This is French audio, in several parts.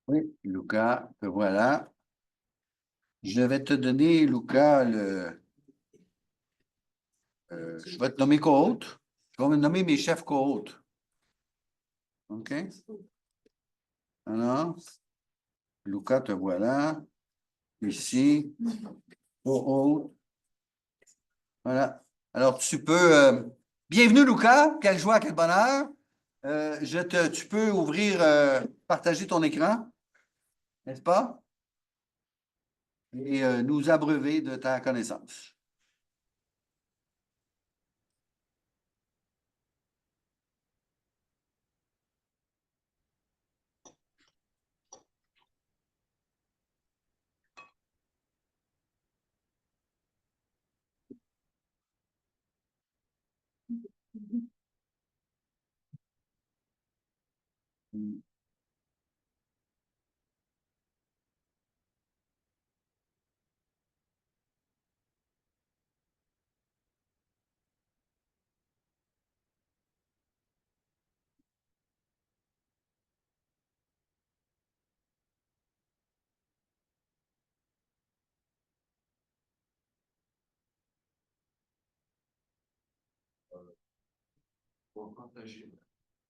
Oui, Luca, te voilà. Je vais te donner, Luca, je vais te nommer co-hôte. Je vais me nommer mes chefs co-hôtes. OK? Alors, Luca, te voilà. Ici, co-hôte. Voilà. Alors, tu peux. Bienvenue, Luca. Quelle joie, quel bonheur. Tu peux ouvrir, partager ton écran, n'est-ce pas? Et nous abreuver de ta connaissance.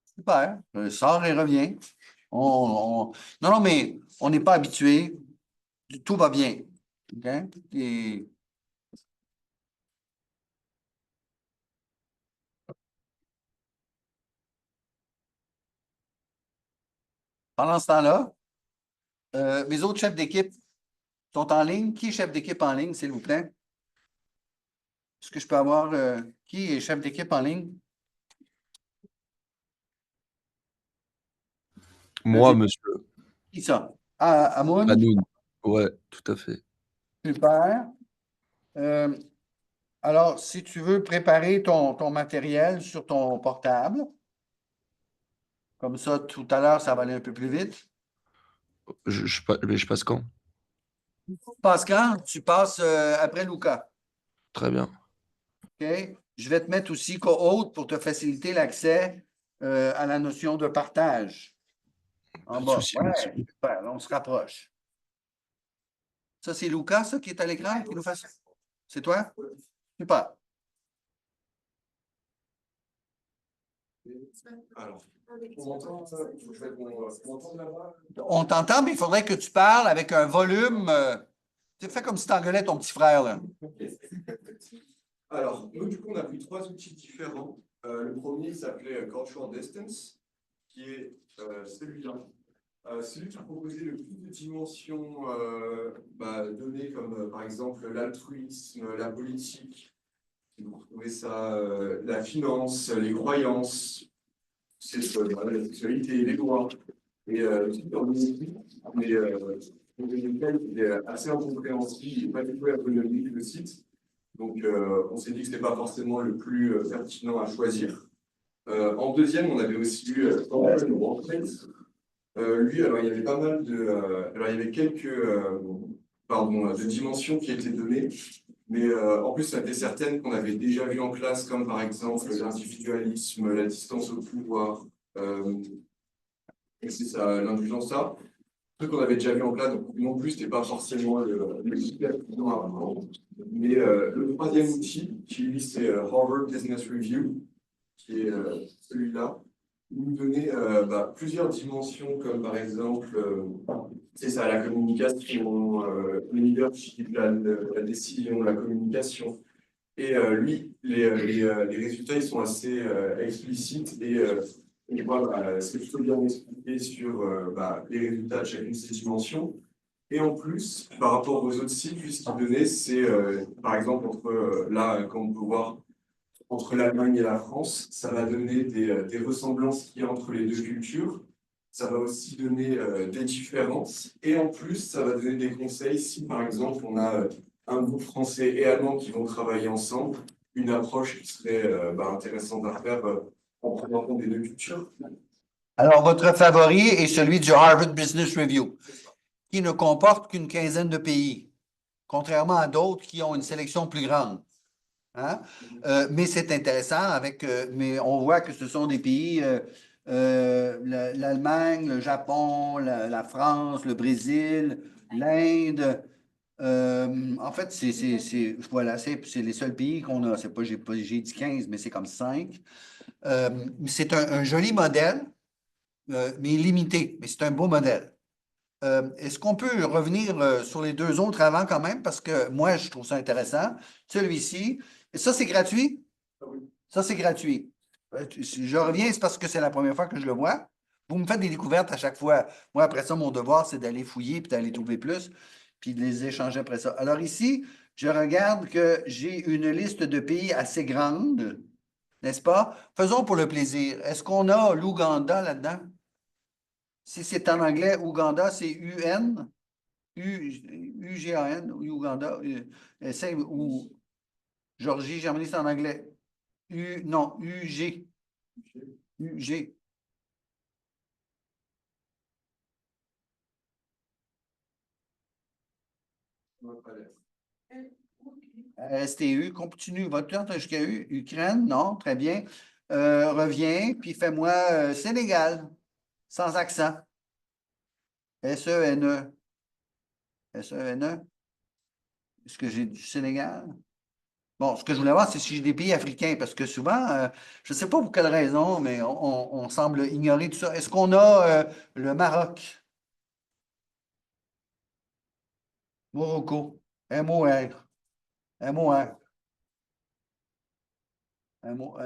Super. Sors et reviens. Non, non, mais on n'est pas habitué. Tout va bien. OK? Et pendant ce temps-là, mes autres chefs d'équipe sont en ligne. Qui est chef d'équipe en ligne, s'il vous plaît? Est-ce que je peux avoir qui est chef d'équipe en ligne? Moi, Levez- monsieur Qui ça? Ah, Amoun? Hanoun. Ouais, tout à fait. Super. Euh, alors, si tu veux préparer ton matériel sur ton portable, comme ça, tout à l'heure, ça va aller un peu plus vite. Mais je passe quand? Pascal, tu passes après Luca. Très bien. OK? Je vais te mettre aussi co-hôte pour te faciliter l'accès à la notion de partage. En Pas de bas. souci, Ouais, monsieur. super, on se rapproche. Ça, c'est Lucas, ça, qui est à l'écran, qui nous fait ça? C'est toi? Super. Alors, on m'entend, on m'entend là-bas? On t'entend, mais il faudrait que tu parles avec un volume. Tu sais, fais comme si tu engueulais ton petit frère, là. Alors, nous, du coup, on a pris trois outils différents. Le premier s'appelait Cultural Distance, qui est celui-là. Celui qui proposait le plus de dimensions données, comme par exemple l'altruisme, la politique. Vous retrouvez ça, la finance, les croyances, la sexualité, les lois. Et tout dans mais pour lequel il est assez incompréhensible et pas du tout ergonomique le site. Donc, on s'est dit que ce n'était pas forcément le plus pertinent à choisir. En deuxième, on avait aussi eu Open Workplace. Lui, alors il y avait pas mal de. Alors il y avait quelques de dimensions qui étaient données, mais en plus, il y en avait certaines qu'on avait déjà vues en classe, comme par exemple l'individualisme, la distance au pouvoir, et c'est ça, l'indulgence, ça. Truc qu'on avait déjà vu en classe, donc non plus, c'était pas forcément le super pertinent à apprendre. Mais le troisième outil, qui lui, c'est Harvard Business Review, qui est celui-là, nous donnait plusieurs dimensions, comme par exemple, c'est ça, la communication, le leadership, la décision, la communication. Et lui, les résultats, ils sont assez explicites et on voit, c'est plutôt bien expliqué sur les résultats de chacune de ces dimensions. Et en plus, par rapport aux autres sites, lui, ce qu'il donnait, c'est par exemple, comme on peut voir, entre l'Allemagne et la France, ça va donner des ressemblances qu'il y a entre les deux cultures. Ça va aussi donner des différences. Et en plus, ça va donner des conseils si, par exemple, on a un groupe français et allemand qui vont travailler ensemble, une approche qui serait intéressante à faire en prenant compte des deux cultures. Alors, votre favori est celui du Harvard Business Review, qui ne comporte qu'une quinzaine de pays, contrairement à d'autres qui ont une sélection plus grande. Hein? Mais c'est intéressant mais on voit que ce sont des pays l'Allemagne, le Japon, la France, le Brésil, l'Inde. En fait, voilà, c'est les seuls pays qu'on a. C'est pas, j'ai dit 15, mais c'est comme 5. C'est un joli modèle, mais limité. Mais c'est un beau modèle. Est-ce qu'on peut revenir sur les deux autres avant quand même? Parce que moi, je trouve ça intéressant. Celui-ci, et ça, c'est gratuit? Ah oui. Ça, c'est gratuit. Si je reviens, c'est parce que c'est la première fois que je le vois. Vous me faites des découvertes à chaque fois. Moi, après ça, mon devoir, c'est d'aller fouiller, puis d'aller trouver plus, puis de les échanger après ça. Alors ici, je regarde que j'ai une liste de pays assez grande, n'est-ce pas? Faisons pour le plaisir. Est-ce qu'on a l'Ouganda là-dedans? Si c'est en anglais, Ouganda, c'est UN, UGAN, Ouganda, essaye, ou Georgie, Germanie, c'est en anglais. Non, UG. UG. STU, continue, va-t-on jusqu'à U? Ukraine, non, très bien. Reviens, puis fais-moi Sénégal, sans accent. SENE. SENE. Est-ce que j'ai du Sénégal? Bon, ce que je voulais voir, c'est si j'ai des pays africains, parce que souvent, je ne sais pas pour quelle raison, mais on semble ignorer tout ça. Est-ce qu'on a le Maroc? Morocco. MOR. MOR. MOR.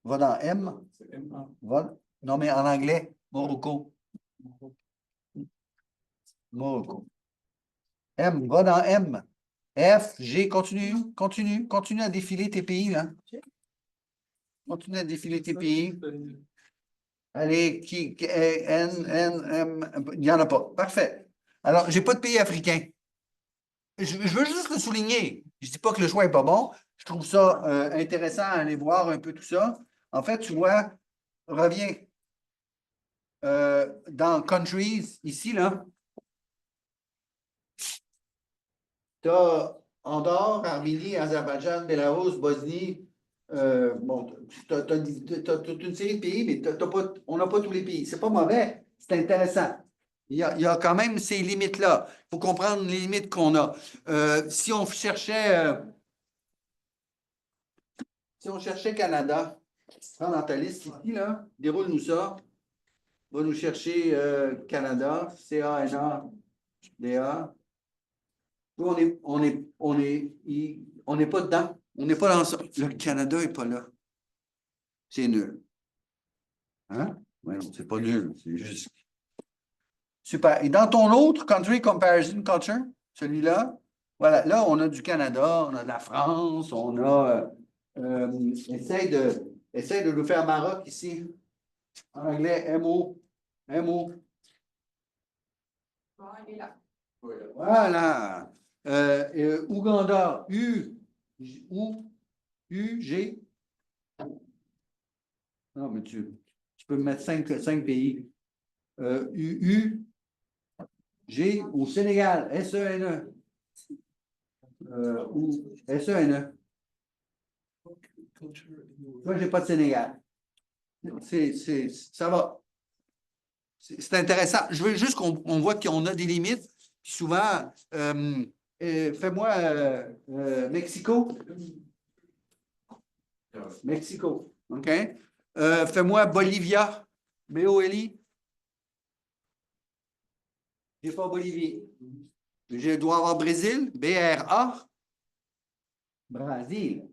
Va dans M. C'est M1. Va. Non, mais en anglais, Morocco. Morocco. M, va dans M. F, G, continue à défiler tes pays, là. Continue à défiler tes pays. Allez, N, M, il n'y en a pas. Parfait. Alors, j'ai pas de pays africain. Je veux juste le souligner. Je dis pas que le choix est pas bon. Je trouve ça intéressant à aller voir un peu tout ça. En fait, tu vois, reviens dans Countries, ici, là. Tu as Andorre, Arménie, Azerbaïdjan, Bélarus, Bosnie. Bon, tu as, toute une série de pays, mais on n'a pas tous les pays. C'est pas mauvais, c'est intéressant. Il y a quand même ces limites-là. Il faut comprendre les limites qu'on a. Si on cherchait Canada, prends dans ta liste ici, là, déroule-nous ça. Va nous chercher Canada, C-A-N-A-D-A. Nous, on n'est pas dedans. On n'est pas dans ça. Le Canada n'est pas là. C'est nul. Hein? Ouais, non, c'est pas nul. C'est juste. Super. Et dans ton autre Country Comparison Culture, celui-là, voilà, là, on a du Canada, on a de la France, on a. Essaye de nous faire Maroc ici. En anglais, M-O. M-O. Il est là. Voilà. Ouganda, U-G. Non, mais tu peux me mettre 5 pays. G au Sénégal, S-E-N-E. Ou S-E-N-E. Moi, j'ai pas de Sénégal. Ça va. C'est intéressant. Je veux juste qu'on voit qu'on a des limites. Puis souvent, fais-moi Mexico. Mexico. OK? Fais-moi Bolivia. B-O-L-I. J'ai pas Bolivie. Je dois avoir Brésil. B-R-A. Brésil.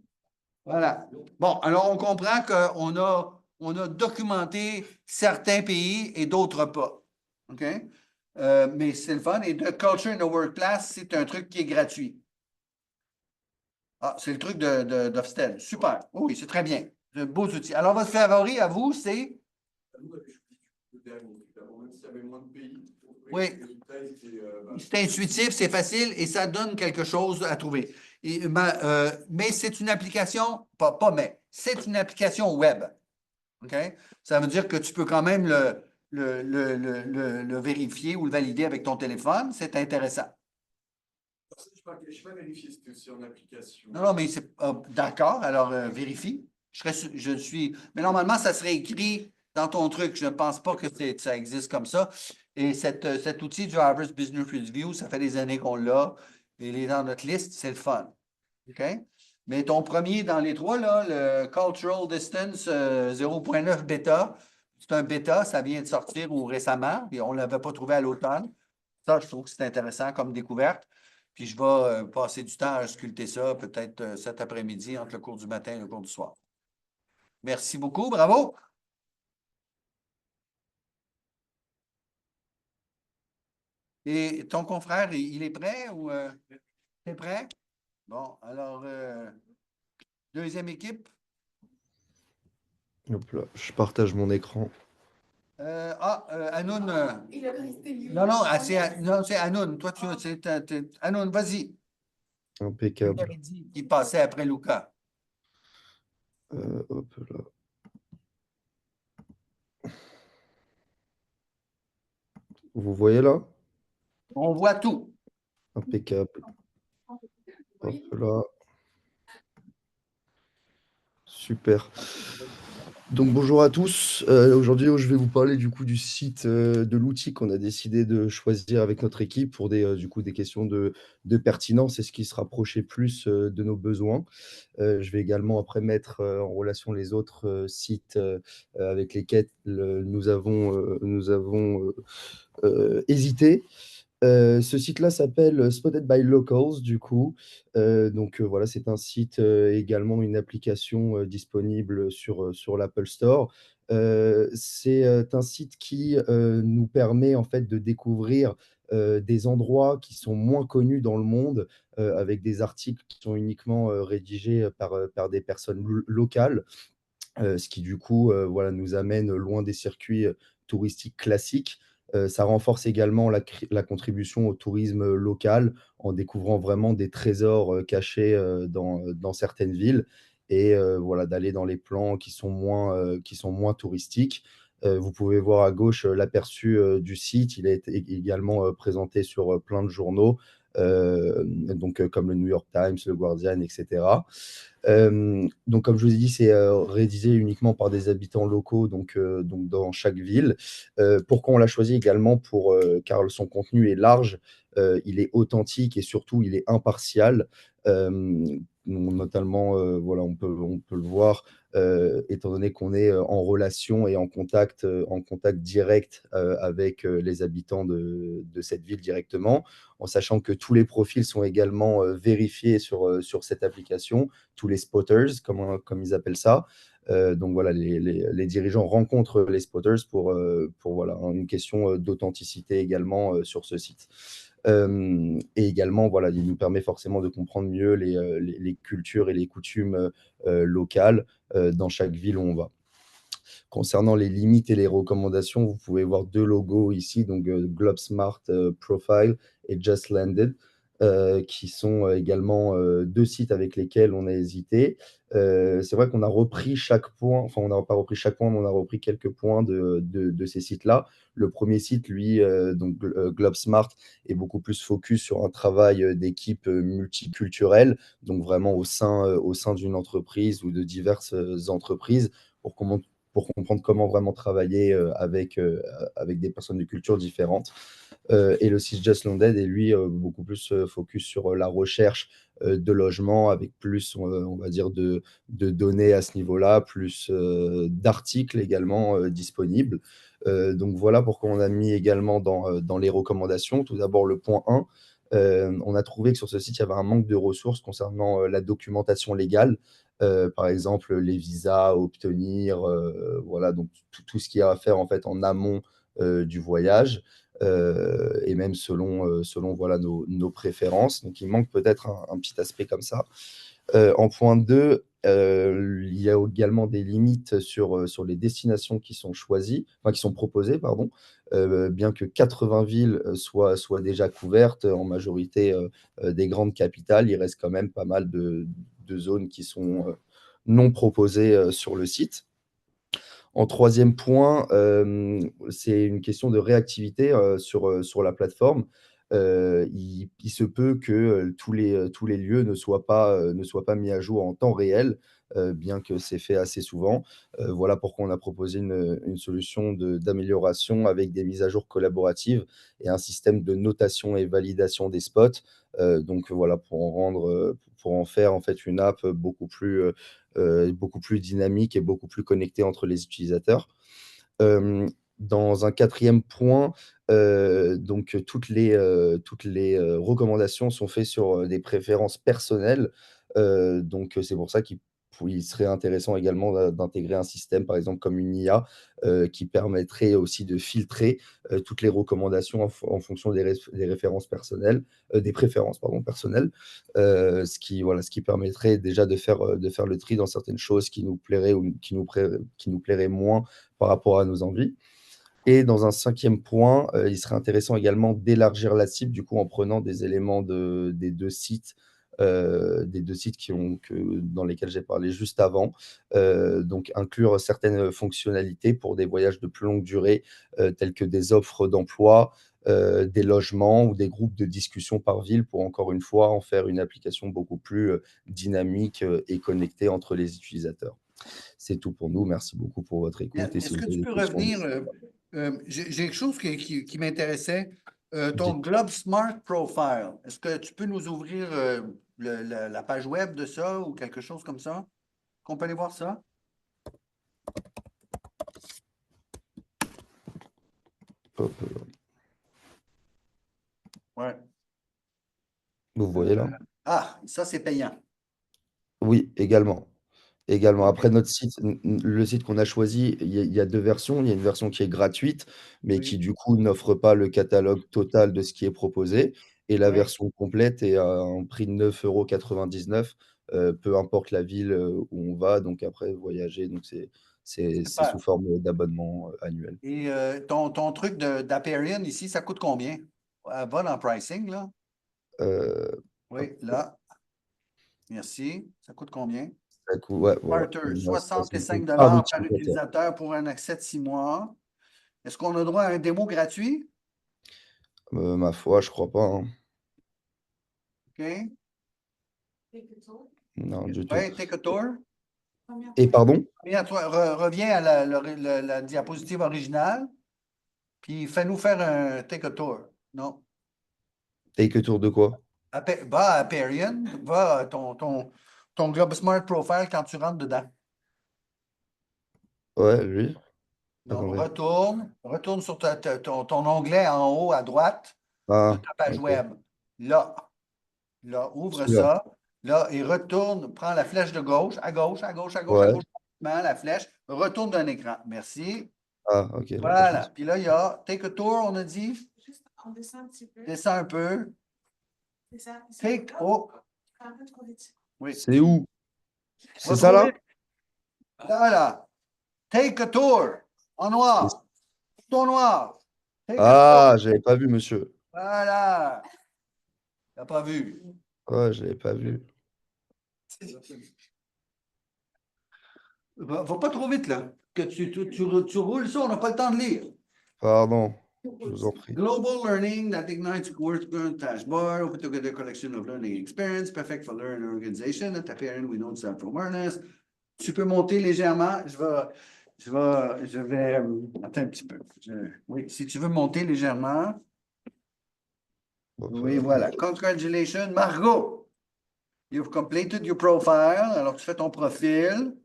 Voilà. Bon, alors on comprend qu'on a documenté certains pays et d'autres pas. OK? Mais c'est le fun. Et The Culture in the Workplace, c'est un truc qui est gratuit. Ah, c'est le truc d'Ofsted. Super. Oui, c'est très bien. C'est un beau outil. Alors, votre favori à vous, c'est? Nous, on avait choisi le dernier. Même s'il y avait moins de pays, Oui. les résultats étaient, C'est intuitif, c'est facile et ça donne quelque chose à trouver. Mais c'est une application, c'est une application web. OK? Ça veut dire que tu peux quand même le vérifier ou le valider avec ton téléphone. C'est intéressant. Je n'ai pas vérifié si c'était aussi en application. Non, mais c'est d'accord. Alors, vérifie. Mais normalement, ça serait écrit dans ton truc. Je ne pense pas que ça existe comme ça. Et cet outil Drivers Business Review, ça fait des années qu'on l'a. Il est dans notre liste, c'est le fun. OK? Mais ton premier dans les trois, là, le Cultural Distance 0.9 bêta, c'est un bêta, ça vient de sortir ou récemment, et on ne l'avait pas trouvé à l'automne. Ça, je trouve que c'est intéressant comme découverte. Puis je vais passer du temps à sculpter ça, peut-être cet après-midi, entre le cours du matin et le cours du soir. Merci beaucoup, bravo! Et ton confrère, il est prêt ou t'es prêt? Bon, alors, deuxième équipe. Hop là, je partage mon écran. Hanoun. Il est resté libre. Non, non, c'est Hanoun. Toi, Hanoun, vas-y. Impeccable. Tu avais dit qu'il passait après Luca. Hop là. Vous voyez là? On voit tout. Impeccable. Hop là. Super. Donc bonjour à tous. Aujourd'hui, je vais vous parler du coup du site de l'outil qu'on a décidé de choisir avec notre équipe pour du coup, des questions de pertinence et ce qui se rapprochait plus de nos besoins. Je vais également après mettre en relation les autres sites avec lesquels nous avons hésité. Ce site-là s'appelle Spotted by Locals, du coup. Voilà, c'est un site, également une application, disponible sur l'Apple Store. C'est, un site qui, nous permet en fait de découvrir, des endroits qui sont moins connus dans le monde, avec des articles qui sont uniquement, rédigés, par des personnes locales. Ce qui du coup, voilà, nous amène loin des circuits, touristiques classiques. Ça renforce également la contribution au tourisme, local, en découvrant vraiment des trésors, cachés, dans certaines villes et voilà, d'aller dans les plans qui sont moins touristiques. Vous pouvez voir à gauche, l'aperçu, du site. Il a été également, présenté sur, plein de journaux, comme le New York Times, le Guardian et cetera. Donc comme je vous ai dit, c'est, rédigé uniquement par des habitants locaux, donc dans chaque ville. Pourquoi on l'a choisi également car son contenu est large, il est authentique et surtout il est impartial. Notamment, voilà, on peut le voir, étant donné qu'on est, en relation et en contact direct, avec, les habitants de cette ville directement, en sachant que tous les profils sont également, vérifiés sur cette application, tous les spotters, comme ils appellent ça. Donc voilà, les dirigeants rencontrent les spotters pour voilà, une question d'authenticité également sur ce site. Et également, voilà, il nous permet forcément de comprendre mieux les cultures et les coutumes locales dans chaque ville où on va. Concernant les limites et les recommandations, vous pouvez voir deux logos ici, donc GlobeSmart Profile et Just Landed, qui sont également deux sites avec lesquels on a hésité. C'est vrai qu'on a repris chaque point, enfin on n'a pas repris chaque point, mais on a repris quelques points de ces sites-là. Le premier site, lui, GlobeSmart, est beaucoup plus focus sur un travail d'équipe multiculturelle, donc vraiment au sein d'une entreprise ou de diverses entreprises pour comprendre comment vraiment travailler avec des personnes de cultures différentes. Et le site Just Landed est lui beaucoup plus focus sur la recherche de logements avec plus, on va dire, de données à ce niveau-là, plus d'articles également disponibles. Donc voilà pourquoi on a mis également dans les recommandations. Tout d'abord, le point 1, on a trouvé que sur ce site, il y avait un manque de ressources concernant la documentation légale. Par exemple, les visas à obtenir, voilà, donc tout ce qu'il y a à faire en fait en amont du voyage. Et même selon voilà, nos préférences. Donc il manque peut-être un petit aspect comme ça. En point 2, il y a également des limites sur les destinations qui sont choisies, enfin qui sont proposées, pardon. Bien que 80 villes soient déjà couvertes, en majorité des grandes capitales, il reste quand même pas mal de zones qui sont non proposées sur le site. En troisième point, c'est une question de réactivité sur la plateforme. Il se peut que tous les lieux ne soient pas mis à jour en temps réel. bien que c'est fait assez souvent. Voilà pourquoi on a proposé une solution d'amélioration avec des mises à jour collaboratives et un système de notation et validation des spots. Donc voilà, pour en faire en fait une app beaucoup plus dynamique et beaucoup plus connectée entre les utilisateurs. Dans un quatrième point, donc toutes les recommandations sont faites sur, des préférences personnelles. Donc c'est pour ça il serait intéressant également d'intégrer un système, par exemple comme une IA, qui permettrait aussi de filtrer, toutes les recommandations en fonction des références personnelles, des préférences pardon, personnelles. Ce qui permettrait déjà de faire le tri dans certaines choses qui nous plairaient ou qui nous plairaient moins par rapport à nos envies. Et dans un cinquième point, il serait intéressant également d'élargir la cible, du coup, en prenant des éléments des 2 sites dans lesquels j'ai parlé juste avant. Donc inclure certaines fonctionnalités pour des voyages de plus longue durée, tels que des offres d'emploi, des logements ou des groupes de discussion par ville pour, encore une fois, en faire une application beaucoup plus, dynamique, et connectée entre les utilisateurs. C'est tout pour nous. Merci beaucoup pour votre écoute et si Est-ce vous que avez tu des peux questions, revenir? n'hésitez pas. J'ai quelque chose qui m'intéressait. Ton Dites Globe Smart Profile, est-ce que tu peux nous ouvrir la page web de ça ou quelque chose comme ça? Qu'on peut aller voir ça? hop, Ouais. vous voyez là? Ah, ça, c'est payant. Oui, également. Également. OK. Après notre site, le site qu'on a choisi, il y a 2 versions. Il y a une version qui est gratuite, mais qui Oui, du coup n'offre pas le catalogue total de ce qui est proposé et la oui, version complète est à un prix de 9,99 €, peu importe la ville, où on va, donc après voyager, donc c'est sous super. forme d'abonnement, annuel. Et ton truc d'Aperion ici, ça coûte combien? Va dans pricing, là. Heu, Oui, là. Merci. Ça coûte combien? ça coûte ouais, voilà, Starter, on a 65 ah oui, par utilisateur. utilisateur pour un accès de 6 mois. Est-ce qu'on a droit à un démo gratuit? Ma foi, je crois pas, hein. OK. Non, du tout. Oui, take a tour. Et pardon? Reviens à la diapositive originale, puis fais-nous faire un take a tour. Non. Take a tour de quoi? Va à Aperion, va à ton Globe Smart Profile quand tu rentres dedans. Ouais, lui? Non, Attendez. retourne sur ton onglet en haut à droite de Ah, ta page OK. web. Là, là, ouvre Celui-là. ça. Là, et retourne, prends la flèche de gauche, à gauche, à gauche, à gauche, à Ouais. gauche, la flèche, retourne d'un écran. Merci. Ah, OK, d'accord, je Voilà. pense. Puis là, il y a Take a Tour, on a dit. Juste, on descend un petit peu. Descends un peu. C'est ça. Take. Oh, Un peu trop vite. oui. C'est où? Va C'est ça, trop là? vite. Là, là. Take a Tour. En C'est noir. Tout en noir. Take a Tour. ah, j'avais pas vu, monsieur. Voilà. T'as pas vu. Ouais, je l'avais pas vu. Va pas trop vite, là. Que tu roules ça, on n'a pas le temps de lire. Pardon, je vous en prie. Global learning that ignites work dashboard, open together collection of learning experience, perfect for learning organization, at appearing we know self awareness. Tu peux monter légèrement. Je vais, attends un petit peu. Oui, si tu veux monter légèrement. Bon, Oui, voilà. Congratulations, Margot. You've completed your profile. Alors, tu fais ton profil.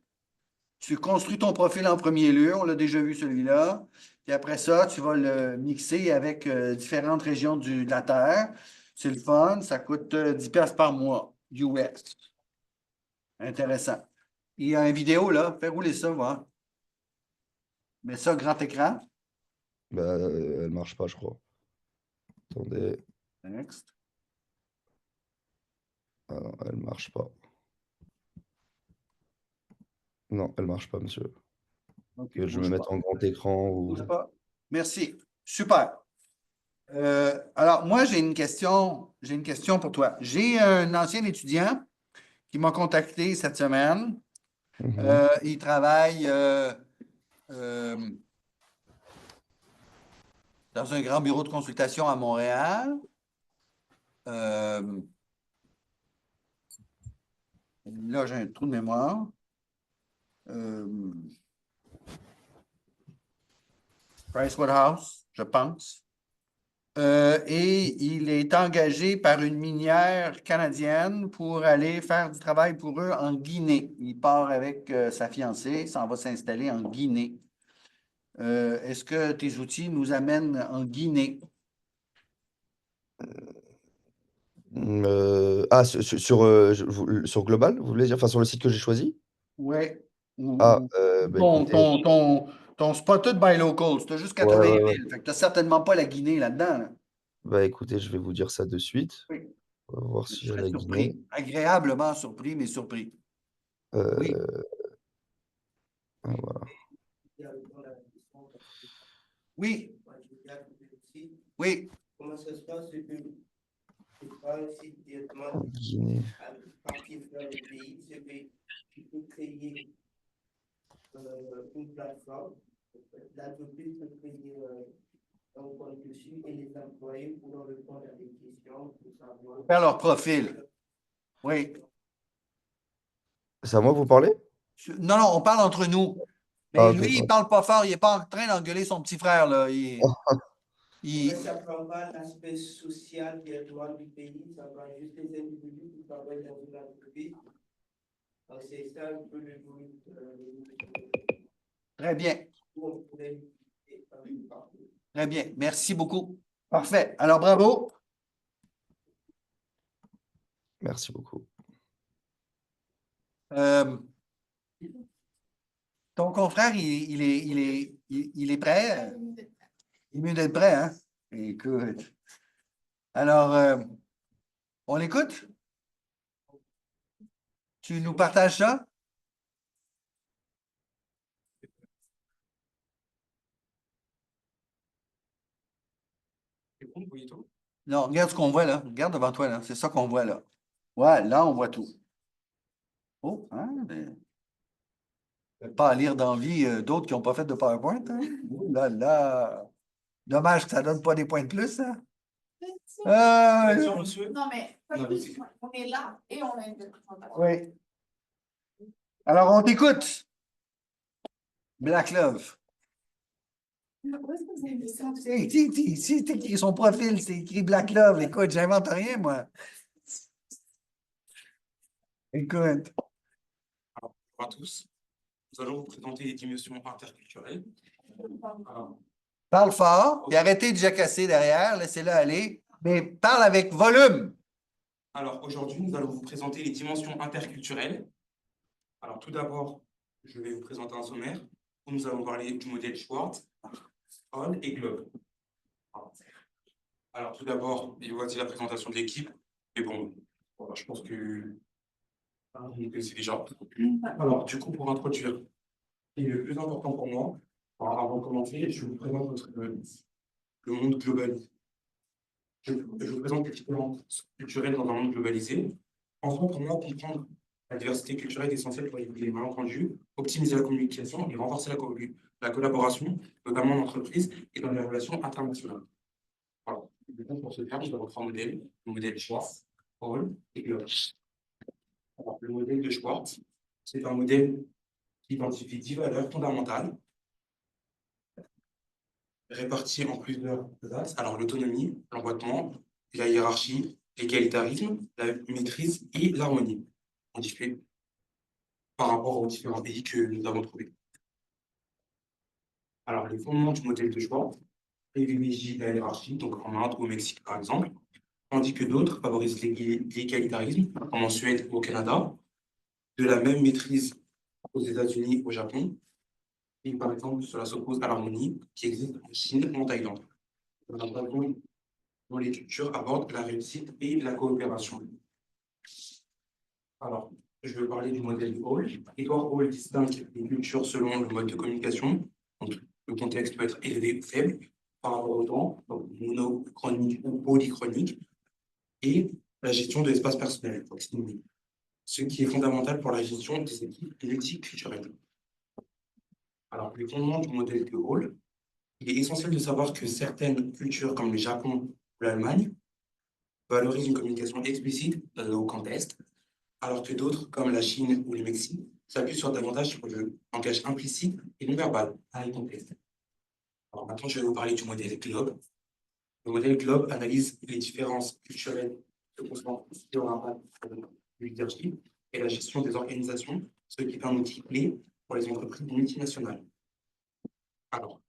Tu construis ton profil en premier lieu. On l'a déjà vu celui-là. Puis après ça, tu vas le mixer avec différentes régions de la Terre. C'est le fun. Ça coûte 10 piastres par mois, US. Intéressant. Il y a une vidéo, là. Fais rouler ça, va. Mets ça grand écran. bah, elle marche pas, je crois. Attendez. Next. Ah non, elle marche pas. Non, elle marche pas, monsieur. OK, Que je me bouge mette pas. en grand écran ou Bouge pas. Merci. Super. Alors, moi, j'ai une question pour toi. J'ai un ancien étudiant qui m'a contacté cette semaine. Mmh. Il travaille euh, dans un grand bureau de consultation à Montréal. Là, j'ai un trou de mémoire. euh, Pricewaterhouse, je pense. Et il est engagé par une minière canadienne pour aller faire du travail pour eux en Guinée. Il part avec sa fiancée, s'en va s'installer en Guinée. Est-ce que tes outils nous amènent en Guinée? Sur Global, vous voulez dire, enfin sur le site que j'ai choisi? Oui. Ah, bah Ton, écoutez, ton, ton, ton Spotted by Local, c'est juste ouais, 80 ouais, 000. ouais. Fait que tu n'as certainement pas la Guinée là-dedans. Là. Bah écoutez, je vais vous dire ça de suite. Oui. On va voir Je si j'ai serais la Guinée. surpris. Agréablement surpris, mais surpris. Oui. Euh, voilà. Oui. Oui. Comment ça se passe? C'est que c'est pas un site directement Guinée. partir vers le pays, c'est que tu peux créer une plateforme. L'entreprise peut créer un compte dessus et les employés pourront répondre à des questions pour savoir. Faire leur profil. Oui. C'est à moi que vous parlez? Non, non, on parle entre nous. Ah, Mais ok, lui, il pardon. parle pas fort. Il n'est pas en train d'engueuler son petit frère. Là. Mais ça ne prend pas l'aspect social directement du pays, ça prend juste les individus qui travaillent dans une entreprise. Donc, c'est ça un peu le but. Très bien. On pourrait Très bien. Merci beaucoup. Parfait. Alors, bravo. Merci beaucoup. Ton confrère, il est prêt? Il est mieux d'être prêt, hein? Écoute. Alors, on l'écoute? Tu nous partages ça? C'est bon, vous voyez tout? Non, regarde ce qu'on voit là. Regarde devant toi, là. C'est ça qu'on voit là. Ouais, là, on voit tout. Oh, hein? Pas à lire d'envie d'autres qui n'ont pas fait de PowerPoint, hein? Oh là là! Dommage que ça donne pas des points de plus, hein? Bien, monsieur. Non, mais Non, mais c'est- on est là et on a une présentation. Oui. Alors, on t'écoute. Black Love. Où est-ce que vous avez vu ça? C'est écrit son profil, c'est écrit Black Love. Écoute, j'invente rien, moi. Écoute. Alors, bonjour à tous. Nous allons vous présenter les dimensions interculturelles. Alors, Parle fort, puis arrêtez de jacasser derrière, laissez-le aller, mais parle avec volume. Alors, aujourd'hui, nous allons vous présenter les dimensions interculturelles. Alors, tout d'abord, je vais vous présenter un sommaire où nous allons parler du modèle Schwartz, Hall et Globe. Alors, tout d'abord, voici la présentation de l'équipe. Mais bon, voilà, je pense que vous connaissez déjà. Alors, du coup, pour introduire, et le plus important pour moi, avant de commencer, je vous présente le monde globalisé. Je vous présente les différences culturelles dans un monde globalisé. Enfin, pour moi, comprendre la diversité culturelle est essentielle pour éviter les malentendus, optimiser la communication et renforcer la collaboration, notamment en entreprise et dans les relations internationales. Voilà. Donc, pour ce faire, je vais reprendre le modèle Schwartz, Hall et Globe. Alors, le modèle de Schwartz, c'est un modèle qui identifie 10 valeurs fondamentales réparties en plusieurs axes. Alors, l'autonomie, l'emboîtement, la hiérarchie, l'égalitarisme, la maîtrise et l'harmonie. On discute par rapport aux différents pays que nous avons trouvés. Alors, les fondements du modèle de Schwartz privilégient la hiérarchie, donc en Inde ou au Mexique par exemple, tandis que d'autres favorisent l'égalitarisme, comme en Suède ou au Canada, de la même maîtrise aux États-Unis, au Japon, et par exemple, cela s'oppose à l'harmonie qui existe en Chine ou en Thaïlande. Dont les cultures abordent la réussite et la coopération. Alors, je vais parler du modèle Hall. Edward Hall distingue les cultures selon le mode de communication. Donc, le contexte peut être élevé ou faible par rapport au temps, donc monochronique ou polychronique, et la gestion de l'espace personnel, proximité, ce qui est fondamental pour la gestion des équipes multiculturelles. Alors, les fondements du modèle de Hall, il est essentiel de savoir que certaines cultures, comme le Japon ou l'Allemagne, valorisent une communication explicite, low contest, alors que d'autres, comme la Chine ou le Mexique, s'appuie sur davantage sur le langage implicite et non verbal, eye context. Alors maintenant, je vais vous parler du modèle GLOBE. Le modèle GLOBE analyse les différences culturelles de consentement qui ont un impact sur le leadership et la gestion des organisations, ce qui est un outil clé pour les entreprises multinationales. Alors,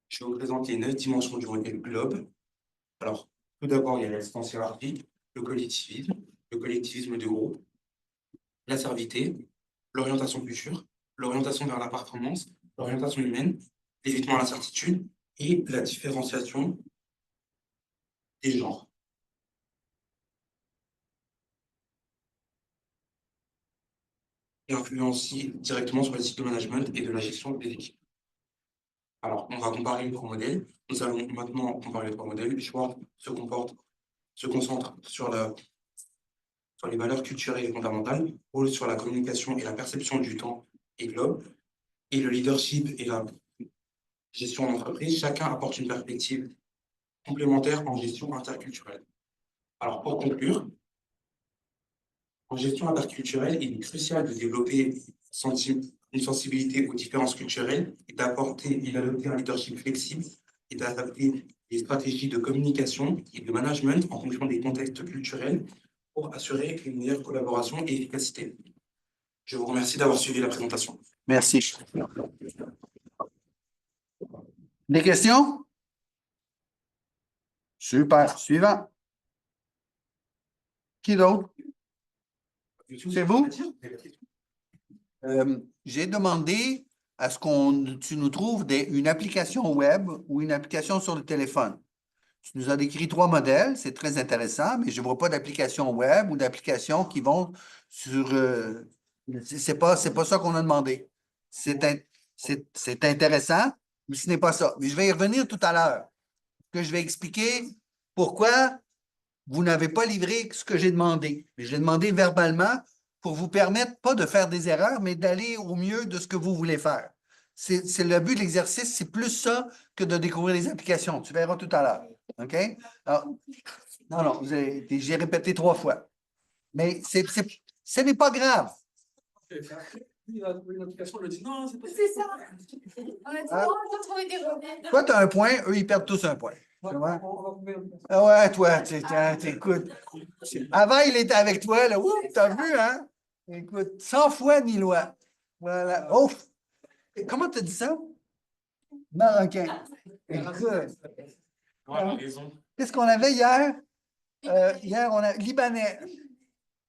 je vais vous présenter 9 dimensions du modèle GLOBE. Alors, tout d'abord, il y a l'assistance hiérarchique, le collectivisme de groupe, l'assertivité, l'orientation future, l'orientation vers la performance, l'orientation humaine, l'évitement à l'incertitude et la différenciation des genres. Et influence directement sur les cycles de management et de la gestion des équipes. Alors, on va comparer les 3 modèles. Nous allons maintenant comparer les 3 modèles. Schwartz se concentre sur les valeurs culturelles et fondamentales, Hall sur la communication et la perception du temps et GLOBE, et le leadership et la gestion d'entreprise. Chacun apporte une perspective complémentaire en gestion interculturelle. Alors, pour conclure, en gestion interculturelle, il est crucial de développer une sensibilité aux différences culturelles et d'adopter un leadership flexible et d'adapter les stratégies de communication et de management en fonction des contextes culturels pour assurer une meilleure collaboration et efficacité. Je vous remercie d'avoir suivi la présentation. Merci. Des questions? Super. Suivant. Qui d'autre? C'est vous? J'ai demandé à ce tu nous trouves une application web ou une application sur le téléphone. Tu nous as décrit 3 modèles, c'est très intéressant, mais je ne vois pas d'application web ou d'applications qui vont sur... c'est pas ça qu'on a demandé. C'est intéressant, mais ce n'est pas ça. Mais je vais y revenir tout à l'heure, que je vais expliquer pourquoi vous n'avez pas livré ce que j'ai demandé. Mais je l'ai demandé verbalement pour vous permettre pas de faire des erreurs, mais d'aller au mieux de ce que vous voulez faire. C'est le but de l'exercice, c'est plus ça que de découvrir les applications. Tu verras tout à l'heure. OK? Alors, non, j'ai répété 3 fois. Mais ce n'est pas grave. C'est ça. On a Ah. trouvé des remèdes. Toi, tu as un point, eux, ils perdent tous un point. Tu vois? Ah ouais, toi, écoute. Avant, il était avec toi, là. Ouh, t'as vu, hein? Écoute, 100 fois ni loi. Voilà. Oh! Comment tu as dit ça? Marocain. Écoute. Qu'est-ce qu'on avait hier? Hier, on a Libanais.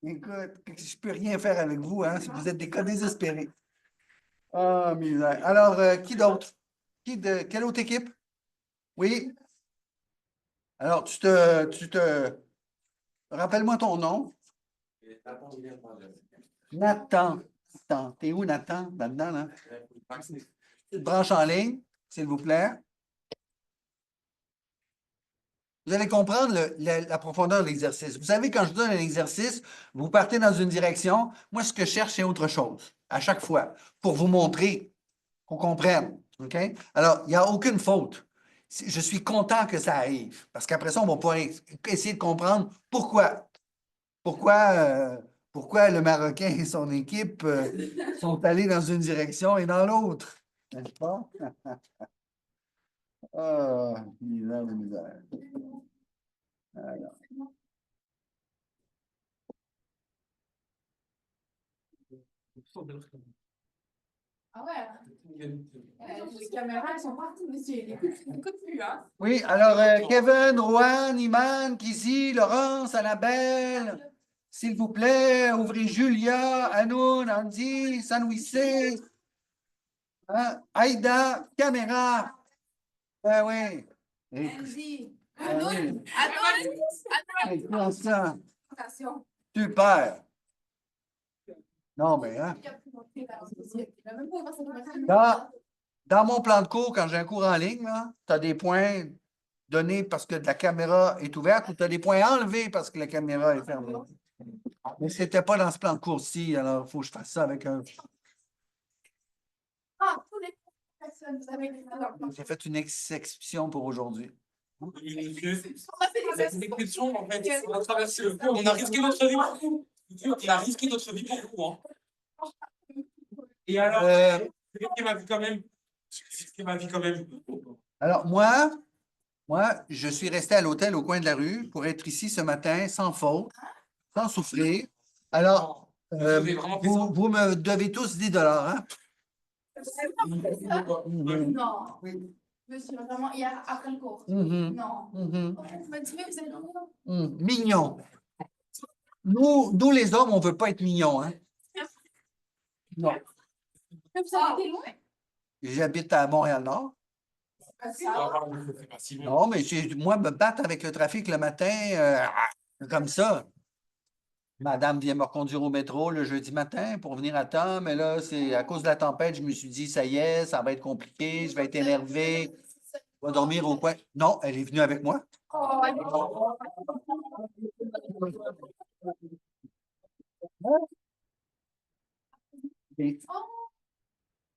Écoute, je ne peux rien faire avec vous, hein, si vous êtes des cas désespérés. Ah, misère. Alors, qui d'autre? Quelle autre équipe? Oui? Alors, rappelle-moi ton nom. Nathan. Nathan. T'es où, Nathan? Là-dedans, là? Petite branche en ligne, s'il vous plaît. Vous allez comprendre la profondeur de l'exercice. Vous savez, quand je vous donne un exercice, vous partez dans une direction. Moi, ce que je cherche, c'est autre chose, à chaque fois, pour vous montrer, qu'on comprenne. OK? Alors, il n'y a aucune faute. Je suis content que ça arrive, parce qu'après ça, on va pouvoir essayer de comprendre pourquoi. Pourquoi le Marocain et son équipe sont allés dans une direction et dans l'autre. N'est-ce pas? Ah, misère de misère. Alors. Ah ouais. Les caméras, elles sont parties, monsieur. Il n'écoute plus, hein? Oui, alors Kevin, Rohan, Iman, Kizzy, Laurence, Annabelle, s'il vous plaît, ouvrez Julia, Anoun, Andy, Sanouissé, hein, Aïda, caméra. Ben oui. Andy. Ah oui. Attends. Comment ça? Attention. Super. Non, mais hein. Il va même pas voir cette conversation. Dans mon plan de cours, quand j'ai un cours en ligne, tu as des points donnés parce que la caméra est ouverte ou tu as des points enlevés parce que la caméra est fermée. Mais ce n'était pas dans ce plan de cours-ci, alors il faut que je fasse ça avec un. Ah, tous les personnes, vous avez les J'ai fait une exception pour aujourd'hui. On a fait des Cette exception, en fait, on a traversé le cours, on a risqué notre vie pour vous. On a risqué notre vie pour vous. Hein. Et alors, Euh, qui m'a vu quand même. Qui m'a vu quand même. alors, moi, je suis resté à l'hôtel au coin de la rue pour être ici ce matin sans faute, sans souffrir. Alors, Vous avez vraiment fait ça? vous me devez tous 10 hein? Mhm. Non. Oui. Monsieur, vraiment, hier, après le cours. Mhm. Non. Mhm. Oh, vous me dites, vous êtes mignon. Mignon. Nous, les hommes, on ne veut pas être mignons, hein? Non. Mais vous avez été loin? J'habite à Montréal-Nord. Ça. C'est pas si loin. Non, mais moi, me battre avec le trafic le matin, comme ça. Madame vient me reconduire au métro le jeudi matin pour venir à temps, mais là, c'est à cause de la tempête, je me suis dit, ça y est, ça va être compliqué, je vais être énervé, je vais dormir au coin. Non, elle est venue avec moi. Oh,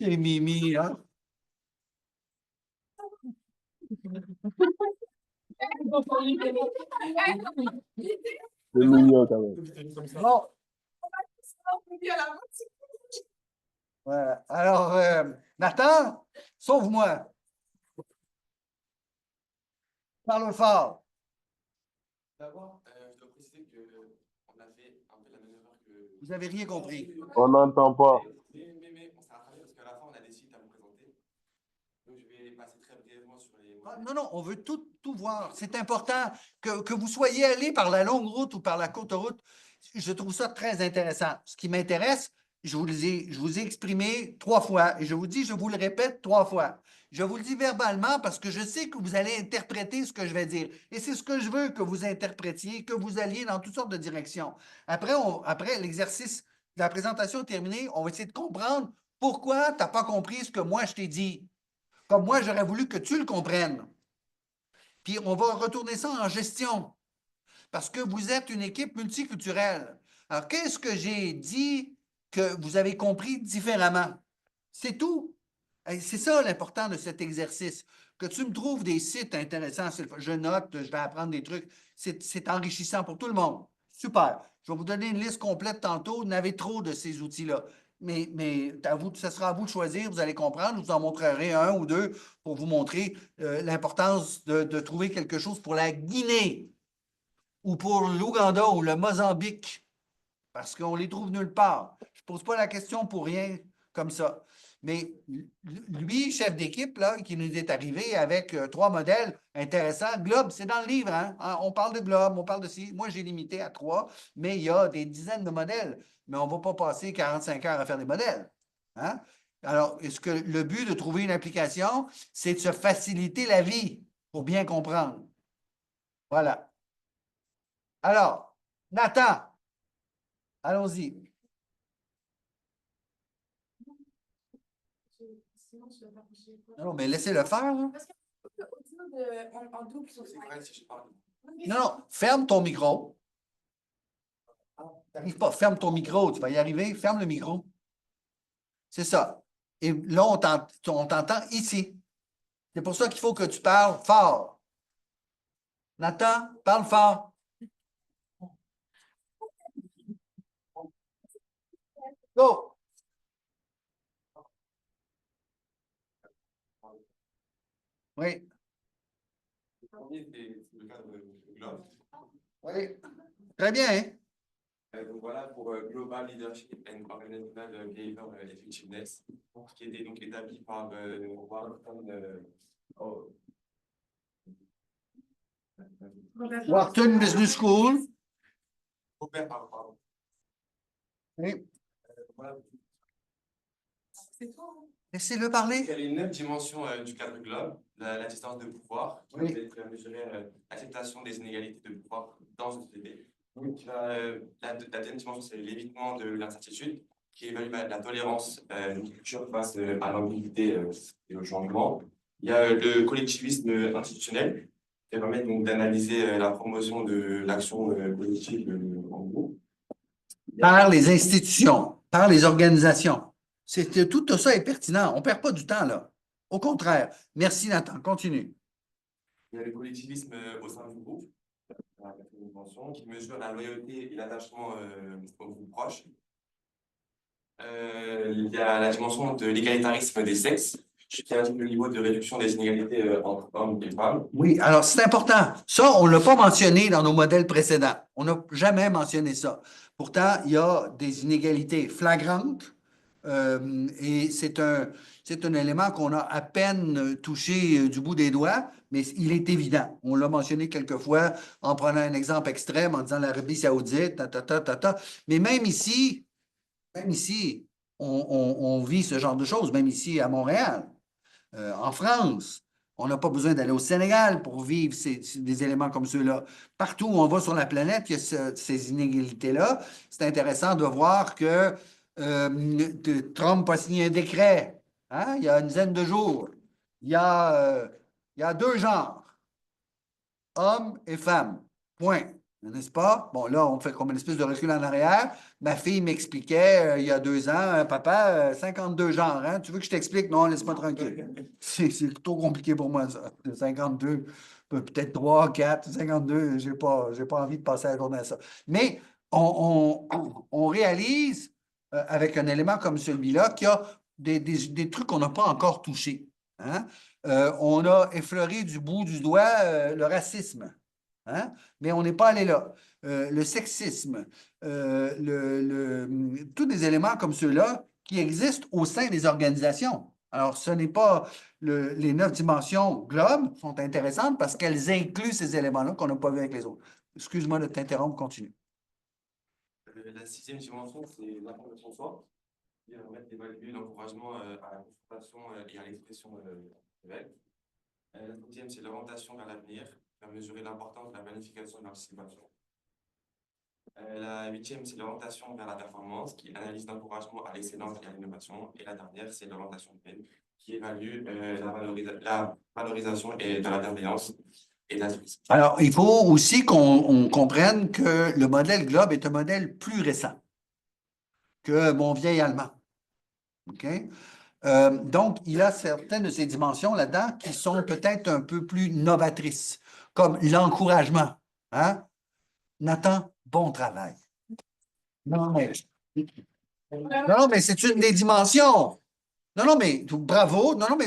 Et Mimi, hein? C'est mignon quand même. Bon, voilà. Alors, Nathan, sauve-moi. Parle fort. D'abord, je dois préciser qu'on a fait un peu la même erreur que. Vous n'avez rien compris. On n'entend pas. Mais on s'est rattrapé parce qu'à la fin, on a des sites à vous présenter. Donc, je vais passer très brièvement sur les. Non, on veut tout voir. C'est important que vous soyez allé par la longue route ou par la courte route. Je trouve ça très intéressant. Ce qui m'intéresse, je vous ai exprimé 3 fois et je vous dis, je vous le répète 3 fois. Je vous le dis verbalement parce que je sais que vous allez interpréter ce que je vais dire. Et c'est ce que je veux que vous interprétiez, que vous alliez dans toutes sortes de directions. Après l'exercice de la présentation est terminé, on va essayer de comprendre pourquoi tu n'as pas compris ce que moi je t'ai dit. Comme moi, j'aurais voulu que tu le comprennes. Puis on va retourner ça en gestion parce que vous êtes une équipe multiculturelle. Alors, qu'est-ce que j'ai dit que vous avez compris différemment? C'est tout. C'est ça l'important de cet exercice. Que tu me trouves des sites intéressants, je note, je vais apprendre des trucs. C'est enrichissant pour tout le monde. Super. Je vais vous donner une liste complète tantôt. Vous en avez trop de ces outils-là. Mais ce sera à vous de choisir, vous allez comprendre. Je vous en montrerai un ou deux pour vous montrer l'importance de trouver quelque chose pour la Guinée ou pour l'Ouganda ou le Mozambique, parce qu'on les trouve nulle part. Je ne pose pas la question pour rien comme ça. Mais lui, chef d'équipe, là, qui nous est arrivé avec 3 modèles intéressants. Globe, c'est dans le livre, hein? On parle de Globe, on parle de ci. Moi, j'ai limité à 3, mais il y a des dizaines de modèles. Mais on ne va pas passer 45 heures à faire des modèles. Hein? Alors, est-ce que le but de trouver une application, c'est de se faciliter la vie pour bien comprendre? Voilà. Alors, Nathan, allons-y. Sinon, je vais pas coucher. Non, mais laissez-le faire. Hein. Parce que en double, sur C'est correct si je parle. Non, ferme ton micro. T'arrives pas, ferme ton micro, tu vas y arriver, ferme le micro. C'est ça. Et là, on t'entend ici. C'est pour ça qu'il faut que tu parles fort. Nathan, parle fort. Go! Oui, Le premier, c'est le cadre de Globe. oui. Très bien, hein? Donc voilà, pour Global Leadership and Organizational Behavior Effectiveness, qui était donc établi par Wharton Business School. Robert, pardon. Oui. Voilà. Laissez-le parler. Il y a les 9 dimensions du cadre Globe, la distance de pouvoir, qui Oui. va être mesurer l'acceptation des inégalités de pouvoir dans une société. Donc, la deuxième dimension, c'est l'évitement de l'incertitude, qui évalue la tolérance d'une culture face à l'ambiguïté et au changement. Il y a le collectivisme institutionnel, qui permet donc d'analyser la promotion de l'action politique en groupe. Par les institutions, par les organisations. Tout ça est pertinent. On ne perd pas du temps, là. Au contraire. Merci, Nathan. Continue. Il y a le collectivisme au sein du groupe, la quatrième dimension, qui mesure la loyauté et l'attachement au groupe proche. Il y a la dimension de l'égalitarisme des sexes, qui indique le niveau de réduction des inégalités entre hommes et femmes. Oui, alors c'est important. Ça, on ne l'a pas mentionné dans nos modèles précédents. On n'a jamais mentionné ça. Pourtant, il y a des inégalités flagrantes et c'est un élément qu'on a à peine touché du bout des doigts, mais il est évident. On l'a mentionné quelquefois en prenant un exemple extrême, en disant l'Arabie saoudite, ta, ta, ta, ta, ta. Mais même ici, on vit ce genre de choses, même ici à Montréal. En France. On n'a pas besoin d'aller au Sénégal pour vivre des éléments comme ceux-là. Partout où on va sur la planète, il y a ces inégalités-là. C'est intéressant de voir que Trump a signé un décret, hein, il y a une dizaine de jours. Il y a deux genres, hommes et femmes. Point. N'est-ce pas? Bon, là, on fait comme une espèce de recul en arrière. Ma fille m'expliquait il y a 2 ans, papa, 52 genres, hein? Tu veux que je t'explique? Non, laisse-moi tranquille. C'est trop compliqué pour moi, ça. 52, peut-être 3, 4, 52, j'ai pas envie de passer la journée à ça. Mais on réalise, avec un élément comme celui-là, qu'il y a des trucs qu'on n'a pas encore touchés. Hein? On a effleuré du bout du doigt le racisme. Hein? Mais on n'est pas allé là. Le sexisme, tous des éléments comme ceux-là qui existent au sein des organisations. Alors, ce n'est pas les 9 dimensions globes sont intéressantes parce qu'elles incluent ces éléments-là qu'on n'a pas vus avec les autres. Excuse-moi de t'interrompre, continue. La 6e dimension, c'est l'information de soi, qui permet d'évaluer l'encouragement à la confrontation et à l'expression nouvelle. La 7e, c'est l'orientation vers l'avenir, à mesurer l'importance de la planification et de l'anticipation. La 8e, c'est l'orientation vers la performance, qui analyse l'encouragement à l'excellence et à l'innovation. Et la dernière, c'est l'orientation humaine, qui évalue la valorisation et de la bienveillance et de la justice. Alors, il faut aussi qu'on comprenne que le modèle Globe est un modèle plus récent que mon vieil allemand. OK? Donc, il a certaines de ces dimensions là-dedans qui sont peut-être un peu plus novatrices, comme l'encouragement. Hein? Nathan, bon travail. Non, mais c'est une des dimensions. Non, mais bravo. Non, mais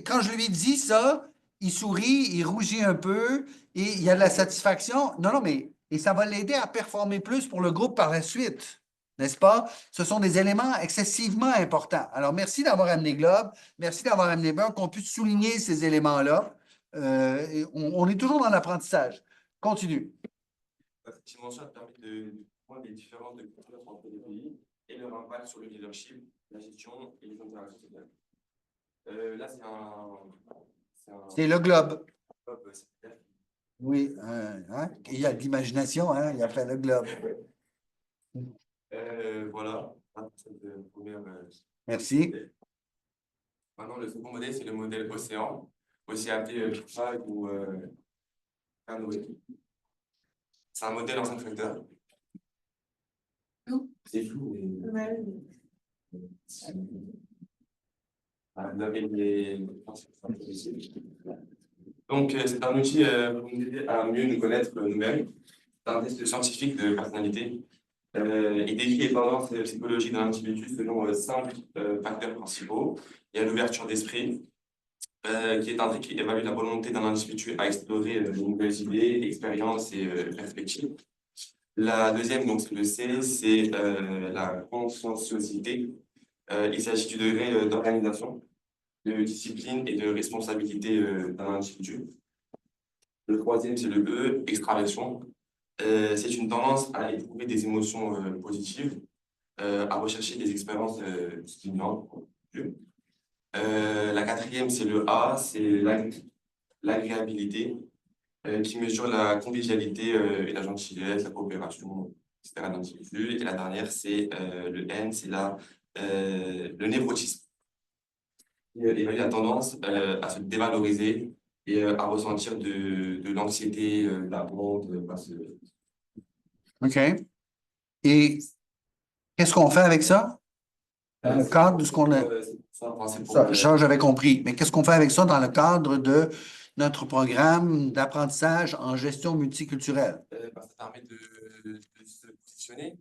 quand je lui dis ça, il sourit, il rougit un peu et il y a de la satisfaction. Non, mais et ça va l'aider à performer plus pour le groupe par la suite. N'est-ce pas? Ce sont des éléments excessivement importants. Alors, merci d'avoir amené Globe. Merci d'avoir amené Burke, qu'on puisse souligner ces éléments-là. On est toujours dans l'apprentissage. Continue. Cette dimension a permis de comprendre les différences de culture entre les pays et leur impact sur le leadership, la gestion et les interactions sociales. Là, c'est le globe. C'est oui, hein? Il y a de l'imagination, hein? Il y a plein de globes. Voilà. Cette première, merci. Maintenant, le second modèle, c'est le modèle océan, aussi appelé FAG ou Canoë. C'est un modèle en 5 facteurs. C'est flou, mais... Donc, c'est un outil pour nous aider à mieux nous connaître nous-mêmes. C'est un test scientifique de personnalité. Il décrit les tendances psychologiques d'un individu selon 5 facteurs principaux. Il y a l'ouverture d'esprit, qui est un trait qui évalue la volonté d'un individu à explorer de nouvelles idées, expériences et perspectives. La deuxième, donc c'est le C, c'est la conscienciosité. Il s'agit du degré d'organisation, de discipline et de responsabilité d'un individu. Le troisième, c'est le E, extraversion. C'est une tendance à éprouver des émotions positives, à rechercher des expériences stimulantes. La quatrième, c'est le A, c'est l'agréabilité, qui mesure la convivialité et la gentillesse, la coopération, etc. d'un individu. Et la dernière, c'est le N, c'est le névrotisme. Il évalue la tendance à se dévaloriser et à ressentir de l'anxiété, de la honte. OK. Et qu'est-ce qu'on fait avec ça? Dans le cadre de ce qu'on a. Ça, j'avais compris. Mais qu'est-ce qu'on fait avec ça dans le cadre de notre programme d'apprentissage en gestion multiculturelle? Ça permet de se positionner.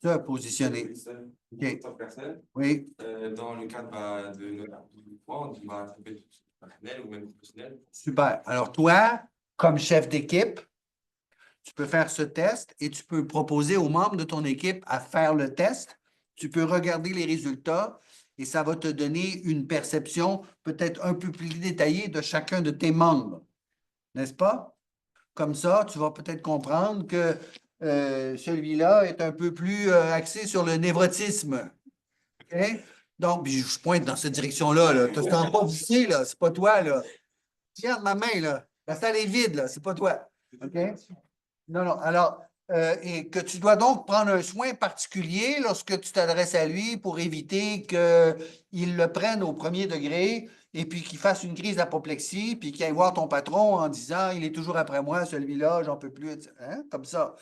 Se positionner. OK. Oui, Dans le cadre de notre point, on dit ça peut être personnel ou même professionnel. super. Alors, toi, comme chef d'équipe, tu peux faire ce test et tu peux proposer aux membres de ton équipe à faire le test. Tu peux regarder les résultats et ça va te donner une perception peut-être un peu plus détaillée de chacun de tes membres. N'est-ce pas? Comme ça, tu vas peut-être comprendre que celui-là est un peu plus axé sur le névrotisme. OK? Donc, puis je pointe dans cette direction-là. Là. Tu ne t'en pas ici, là. C'est pas toi, là. Tiens ma main, là. La salle est vide, là. C'est pas toi. OK? Non, non. Alors, et que tu dois donc prendre un soin particulier lorsque tu t'adresses à lui pour éviter qu'il le prenne au premier degré et puis qu'il fasse une crise d'apoplexie, puis qu'il aille voir ton patron en disant il est toujours après moi, celui-là, j'en peux plus. Hein? Comme ça.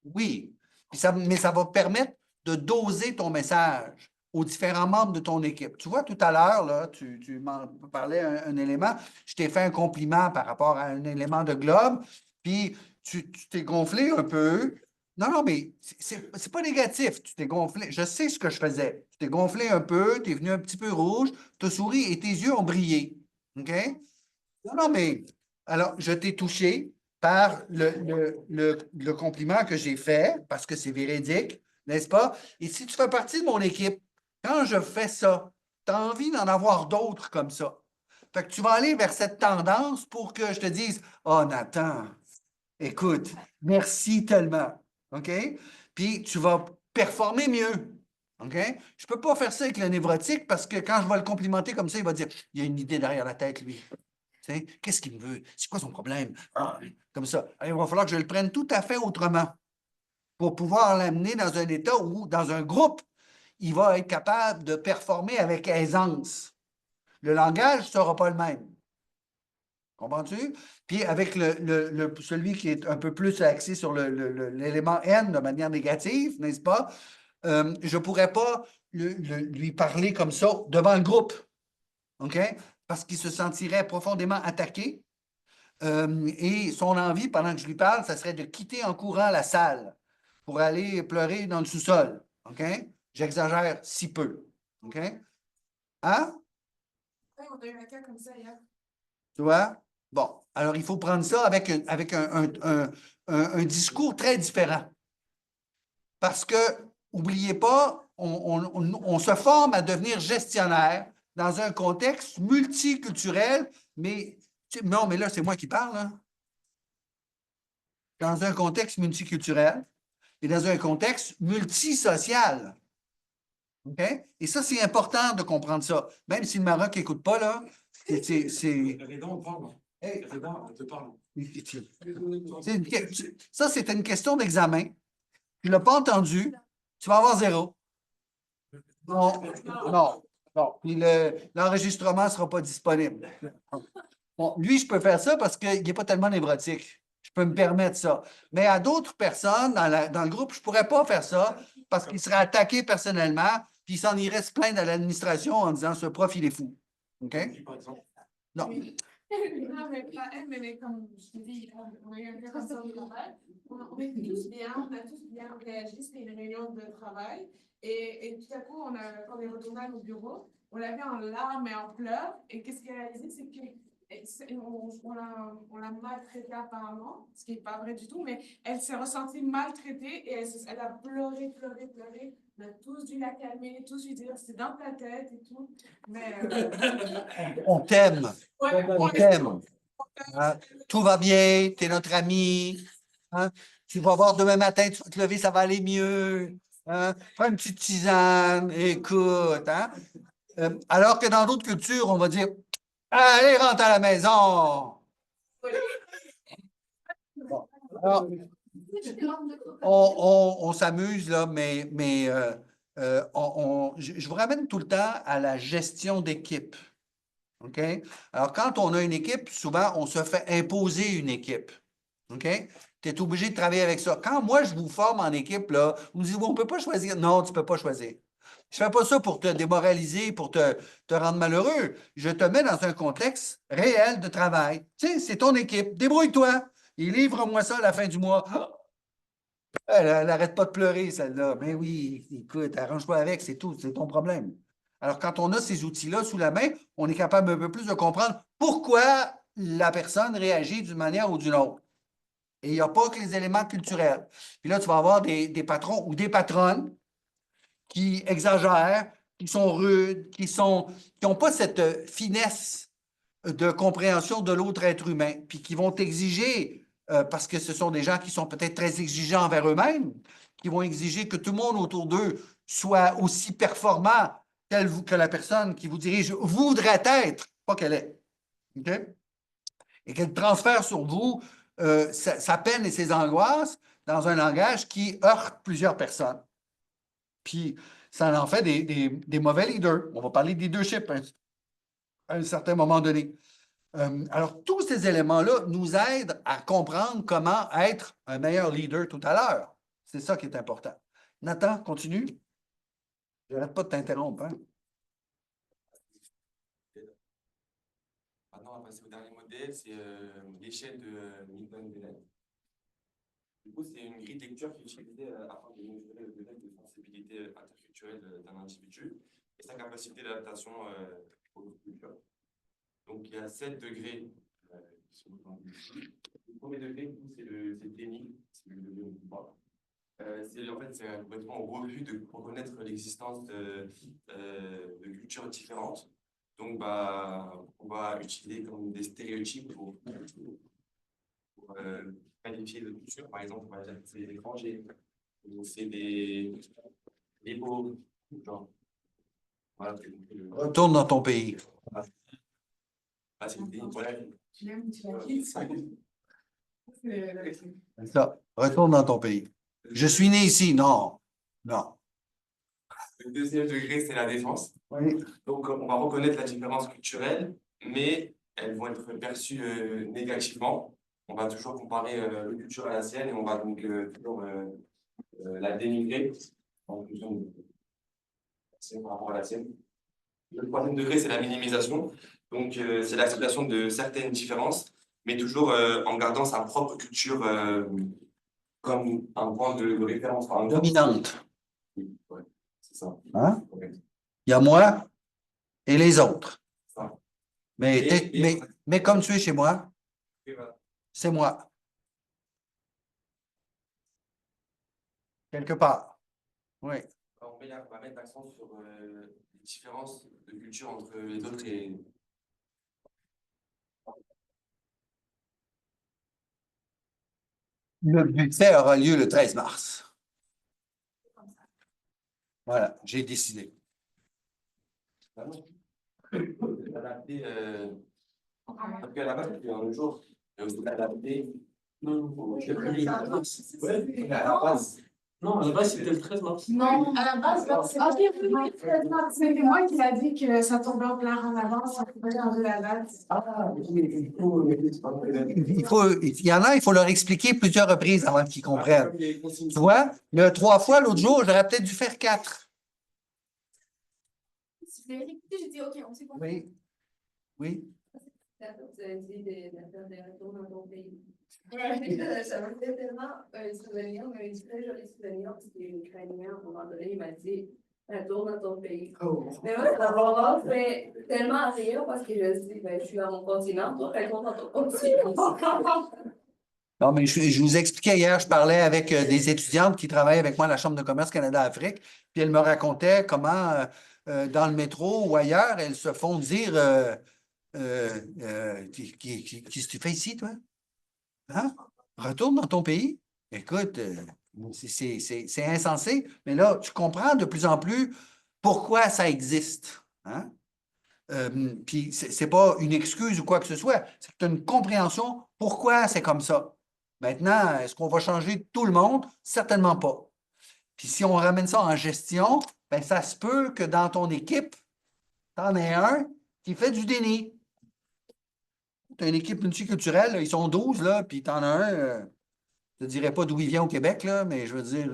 Oui. Puis mais ça va permettre de doser ton message aux différents membres de ton équipe. Tu vois, tout à l'heure, là, tu m'en parlais un élément, je t'ai fait un compliment par rapport à un élément de globe, puis tu t'es gonflé un peu. Non, non, mais c'est pas négatif. Tu t'es gonflé. Je sais ce que je faisais. Tu t'es gonflé un peu, tu es venu un petit peu rouge, tu as souri et tes yeux ont brillé. OK? Non, non, mais alors, je t'ai touché par le compliment que j'ai fait, parce que c'est véridique, n'est-ce pas? Et si tu fais partie de mon équipe, quand je fais ça, tu as envie d'en avoir d'autres comme ça. Fait que tu vas aller vers cette tendance pour que je te dise oh, Nathan, écoute, merci tellement. OK? Puis tu vas performer mieux. OK? Je ne peux pas faire ça avec le névrotique parce que quand je vais le complimenter comme ça, il va dire il y a une idée derrière la tête, lui. Qu'est-ce qu'il me veut? C'est quoi son problème? Ah, comme ça. Alors, il va falloir que je le prenne tout à fait autrement pour pouvoir l'amener dans un état où, dans un groupe, il va être capable de performer avec aisance. Le langage ne sera pas le même. Comprends-tu? Puis avec celui qui est un peu plus axé sur l'élément N de manière négative, n'est-ce pas? Je ne pourrais pas lui parler comme ça devant le groupe. OK? Parce qu'il se sentirait profondément attaqué. Et son envie, pendant que je lui parle, ça serait de quitter en courant la salle pour aller pleurer dans le sous-sol. OK? J'exagère si peu. OK? Hein? Ouais, on a eu un cas comme ça hier. Tu vois? Bon, alors il faut prendre ça avec un discours très différent. Parce que, n'oubliez pas, on se forme à devenir gestionnaire dans un contexte multiculturel, mais non, mais là, c'est moi qui parle. Hein? Dans un contexte multiculturel et dans un contexte multisocial. OK? Et ça, c'est important de comprendre ça. Même si le Maroc n'écoute pas, là, c'est. Hey. Ça, c'est une question d'examen. Tu ne l'as pas entendu, tu vas avoir 0. Non, non, non. Puis l'enregistrement ne sera pas disponible. Bon, lui, je peux faire ça parce qu'il n'est pas tellement névrotique. Je peux me permettre ça. Mais à d'autres personnes dans le groupe, je ne pourrais pas faire ça parce qu'il serait attaqué personnellement, puis il s'en irait se plaindre à l'administration en disant ce prof, il est fou. OK? Non. Non, mais pas elle, mais comme je te dis, on a eu un cas comme ça au travail. On est tous bien, on a tous bien réagi. C'était une réunion de travail. Et tout à coup, quand on est retourné à nos bureaux, on l'a vu en larmes et en pleurs. Et qu'est-ce qu'elle a réalisé, c'est qu'on l'a maltraitée apparemment, ce qui n'est pas vrai du tout, mais elle s'est ressentie maltraitée et elle a pleuré. On a tous dû la calmer, tous lui dire c'est dans ta tête et tout. Mais on t'aime. Ouais, on t'aime. Hein? Tout va bien, tu es notre ami. Hein? Tu vas voir demain matin, tu vas te lever, ça va aller mieux. Hein? Prends une petite tisane, écoute. Hein? Alors que dans d'autres cultures, on va dire allez, rentre à la maison. Bon. Alors, on s'amuse, là, mais je vous ramène tout le temps à la gestion d'équipe. OK? Alors, quand on a une équipe, souvent, on se fait imposer une équipe. OK? Tu es obligé de travailler avec ça. Quand moi, je vous forme en équipe, là, vous me dites, on ne peut pas choisir. Non, tu ne peux pas choisir. Je ne fais pas ça pour te démoraliser, pour te rendre malheureux. Je te mets dans un contexte réel de travail. Tu sais, c'est ton équipe. Débrouille-toi. Et livre-moi ça à la fin du mois. Elle n'arrête pas de pleurer, celle-là. Mais oui, écoute, arrange-toi avec, c'est tout, c'est ton problème. Alors, quand on a ces outils-là sous la main, on est capable un peu plus de comprendre pourquoi la personne réagit d'une manière ou d'une autre. Et il n'y a pas que les éléments culturels. Puis là, tu vas avoir des patrons ou des patronnes qui exagèrent, qui sont rudes, qui n'ont pas cette finesse de compréhension de l'autre être humain, puis qui vont exiger, parce que ce sont des gens qui sont peut-être très exigeants envers eux-mêmes, qui vont exiger que tout le monde autour d'eux soit aussi performant que la personne qui vous dirige voudrait être, pas qu'elle est. OK? Et qu'elle transfère sur vous sa peine et ses angoisses dans un langage qui heurte plusieurs personnes. Puis, ça en fait des mauvais leaders. On va parler de leadership à un certain moment donné. Alors, tous ces éléments-là nous aident à comprendre comment être un meilleur leader tout à l'heure. C'est ça qui est important. Nathan, continue. Je n'arrête pas de t'interrompre. Hein? Maintenant, on va passer au dernier modèle, c'est l'échelle de Milton-Bennett. Du coup, c'est une grille de lecture qui est utilisée afin de mesurer le degré de sensibilité interculturelle d'un individu et sa capacité d'adaptation aux cultures. Donc, il y a 7 degrés qui sont dans le premier degré, c'est le déni, c'est le degré où on parle. En fait, c'est complètement au refus de reconnaître l'existence de cultures différentes. Donc, on va utiliser comme des stéréotypes pour qualifier de culture. Par exemple, on va dire que c'est des étrangers, ou c'est des pauvres, genre. Voilà, Retourne dans ton pays. Ah, c'est des voilà. C'est ça. Retourne dans ton pays. Je suis né ici. Non. Non. Le deuxième degré, c'est la défense. Oui. Donc, on va reconnaître la différence culturelle, mais elles vont être perçues négativement. On va toujours comparer le culture à la sienne et on va donc toujours la dénigrer en fonction de par rapport à la sienne. Le troisième degré, c'est la minimisation. Donc, c'est l'acceptation de certaines différences, mais toujours en gardant sa propre culture comme un point de référence. Par exemple. Dominante. Oui, ouais, c'est ça. Hein? Ouais. Il y a moi et les autres. Ça. Mais comme tu es chez moi, c'est moi. Quelque part. Oui. On va mettre l'accent sur les différences de culture entre les autres et. Le buffet aura lieu le 13 mars. Voilà, j'ai décidé. Adapter, parce qu'à la base, c'était un jour, mais aussi adapter. Non, Non, à la base, c'était le 13 mars. Non, à la base, c'est pas le 13 mars. C'était moi qui l'a dit que ça tombait en plein ramadan, ça pouvait changer la date. Il y en a, il faut leur expliquer plusieurs reprises avant qu'ils comprennent. Tu vois, le 3 fois l'autre jour, j'aurais peut-être dû faire 4. J'ai dit, OK, on s'est compris. Oui. Oui. Vous avez dit de faire des retours dans ton pays. Ça m'a fait tellement un souvenir, mais un très joli souvenir. C'était une Ukrainienne, à un moment donné, il m'a dit retourne dans ton pays. Mais moi, ça m'a fait tellement rire parce que je me dis, je suis à mon continent, toi, retourne dans ton continent. Non, mais je vous expliquais hier, je parlais avec des étudiantes qui travaillent avec moi à la Chambre de commerce Canada-Afrique, puis elles me racontaient comment, dans le métro ou ailleurs, elles se font dire qu'est-ce que tu fais ici, toi? Hein? Retourne dans ton pays. Écoute, c'est insensé, mais là, tu comprends de plus en plus pourquoi ça existe. Hein? Puis, c'est pas une excuse ou quoi que ce soit, c'est une compréhension pourquoi c'est comme ça. Maintenant, est-ce qu'on va changer tout le monde? Certainement pas. Puis, si on ramène ça en gestion, ben, ça se peut que dans ton équipe, tu en aies un qui fait du déni. Tu as une équipe multiculturelle, là, ils sont 12, là, puis tu en as un, je ne dirais pas d'où il vient au Québec, là, mais je veux dire,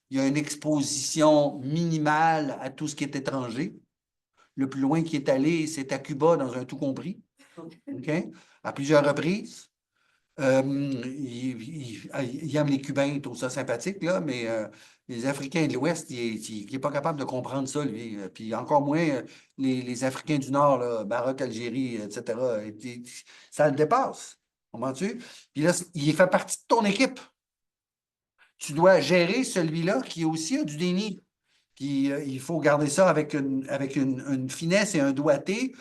il y a une exposition minimale à tout ce qui est étranger. Le plus loin qui est allé, c'est à Cuba dans un tout compris, OK? À plusieurs reprises. Il aime les Cubains, il trouve ça sympathique, là, mais les Africains de l'Ouest, il n'est pas capable de comprendre ça, lui. Puis encore moins les Africains du Nord, là, Maroc, Algérie, etc. Ça le dépasse. Comprends-tu? Puis là, il fait partie de ton équipe. Tu dois gérer celui-là qui aussi a du déni. Puis il faut garder ça avec une finesse et un doigté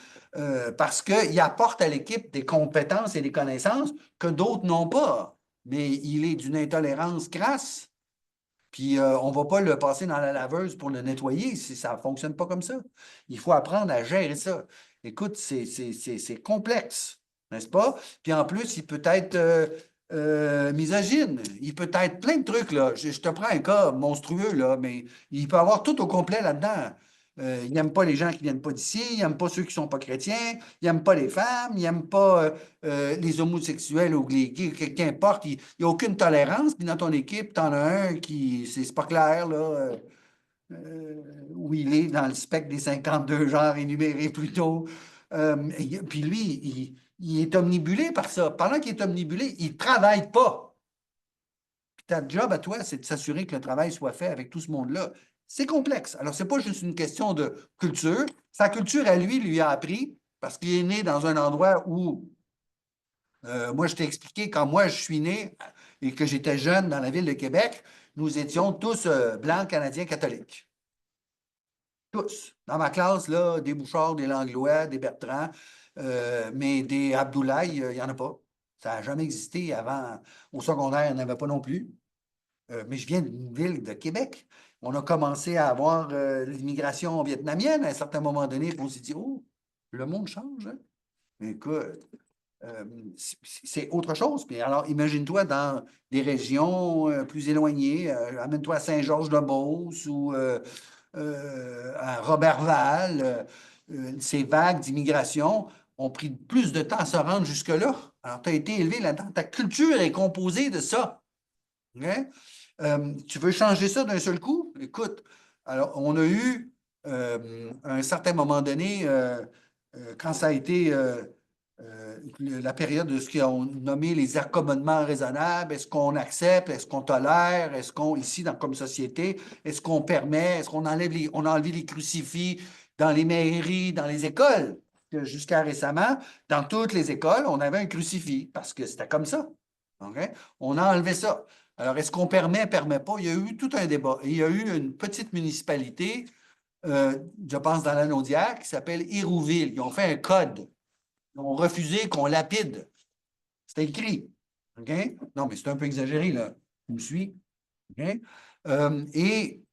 parce qu'il apporte à l'équipe des compétences et des connaissances que d'autres n'ont pas. Mais il est d'une intolérance crasse. Puis on ne va pas le passer dans la laveuse pour le nettoyer. Ça ne fonctionne pas comme ça. Il faut apprendre à gérer ça. Écoute, c'est complexe, n'est-ce pas? Puis en plus, il peut être misogyne. Il peut être plein de trucs, là. Je te prends un cas monstrueux, là, mais il peut avoir tout au complet là-dedans. Il n'aime pas les gens qui ne viennent pas d'ici, il n'aime pas ceux qui ne sont pas chrétiens, il n'aime pas les femmes, il n'aime pas les homosexuels ou les gays, qu'importe. Il n'y a aucune tolérance. Puis dans ton équipe, tu en as un qui, c'est pas clair, là, où il est dans le spectre des 52 genres énumérés plus tôt. Puis lui, il est omnibulé par ça. Pendant qu'il est omnibulé, il ne travaille pas. Puis ta job à toi, c'est de s'assurer que le travail soit fait avec tout ce monde-là. C'est complexe. Alors, ce n'est pas juste une question de culture. Sa culture, à lui a appris, parce qu'il est né dans un endroit où, moi, je t'ai expliqué, quand moi, je suis né et que j'étais jeune dans la ville de Québec, nous étions tous blancs, canadiens, catholiques. Tous. Dans ma classe, là, des Bouchard, des Langlois, des Bertrand, mais des Abdoulaye, il n'y en a pas. Ça n'a jamais existé avant. Au secondaire, il n'y en avait pas non plus. Mais je viens d'une ville de Québec. On a commencé à avoir l'immigration vietnamienne à un certain moment donné, puis on s'est dit, oh, le monde change. Hein? Écoute, c'est autre chose. Puis alors, imagine-toi dans des régions plus éloignées, amène-toi à Saint-Georges-de-Beauce ou à Robertval, ces vagues d'immigration ont pris plus de temps à se rendre jusque-là. Alors, tu as été élevé là-dedans. Ta culture est composée de ça. Okay? Tu veux changer ça d'un seul coup? Écoute, alors, on a eu, à un certain moment donné, quand ça a été la période de ce qu'on nommait les accommodements raisonnables, est-ce qu'on accepte, est-ce qu'on tolère, est-ce qu'on, ici, comme société, est-ce qu'on permet, est-ce qu'on enlève on a enlevé les crucifix dans les mairies, dans les écoles? Jusqu'à récemment, dans toutes les écoles, on avait un crucifix parce que c'était comme ça. Okay? On a enlevé ça. Alors, est-ce qu'on permet pas? Il y a eu tout un débat. Et il y a eu une petite municipalité, je pense dans la Naudière, qui s'appelle Hérouville. Ils ont fait un code. Ils ont refusé qu'on lapide. C'était écrit. OK? Non, mais c'est un peu exagéré, là. Tu me suis? OK? Et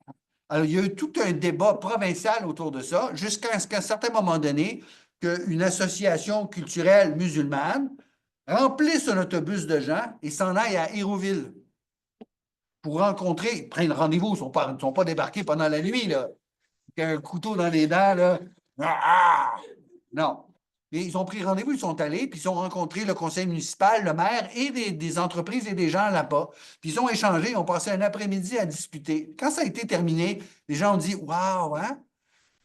alors, il y a eu tout un débat provincial autour de ça, jusqu'à un certain moment donné, qu'une association culturelle musulmane remplisse un autobus de gens et s'en aille à Hérouville pour rencontrer, ils prennent rendez-vous, ils ne sont pas débarqués pendant la nuit, là. Avec un couteau dans les dents, là. Ah! Non. Et ils ont pris rendez-vous, ils sont allés, puis ils ont rencontré le conseil municipal, le maire et des entreprises et des gens là-bas. Puis ils ont échangé, ils ont passé un après-midi à discuter. Quand ça a été terminé, les gens ont dit, waouh, hein?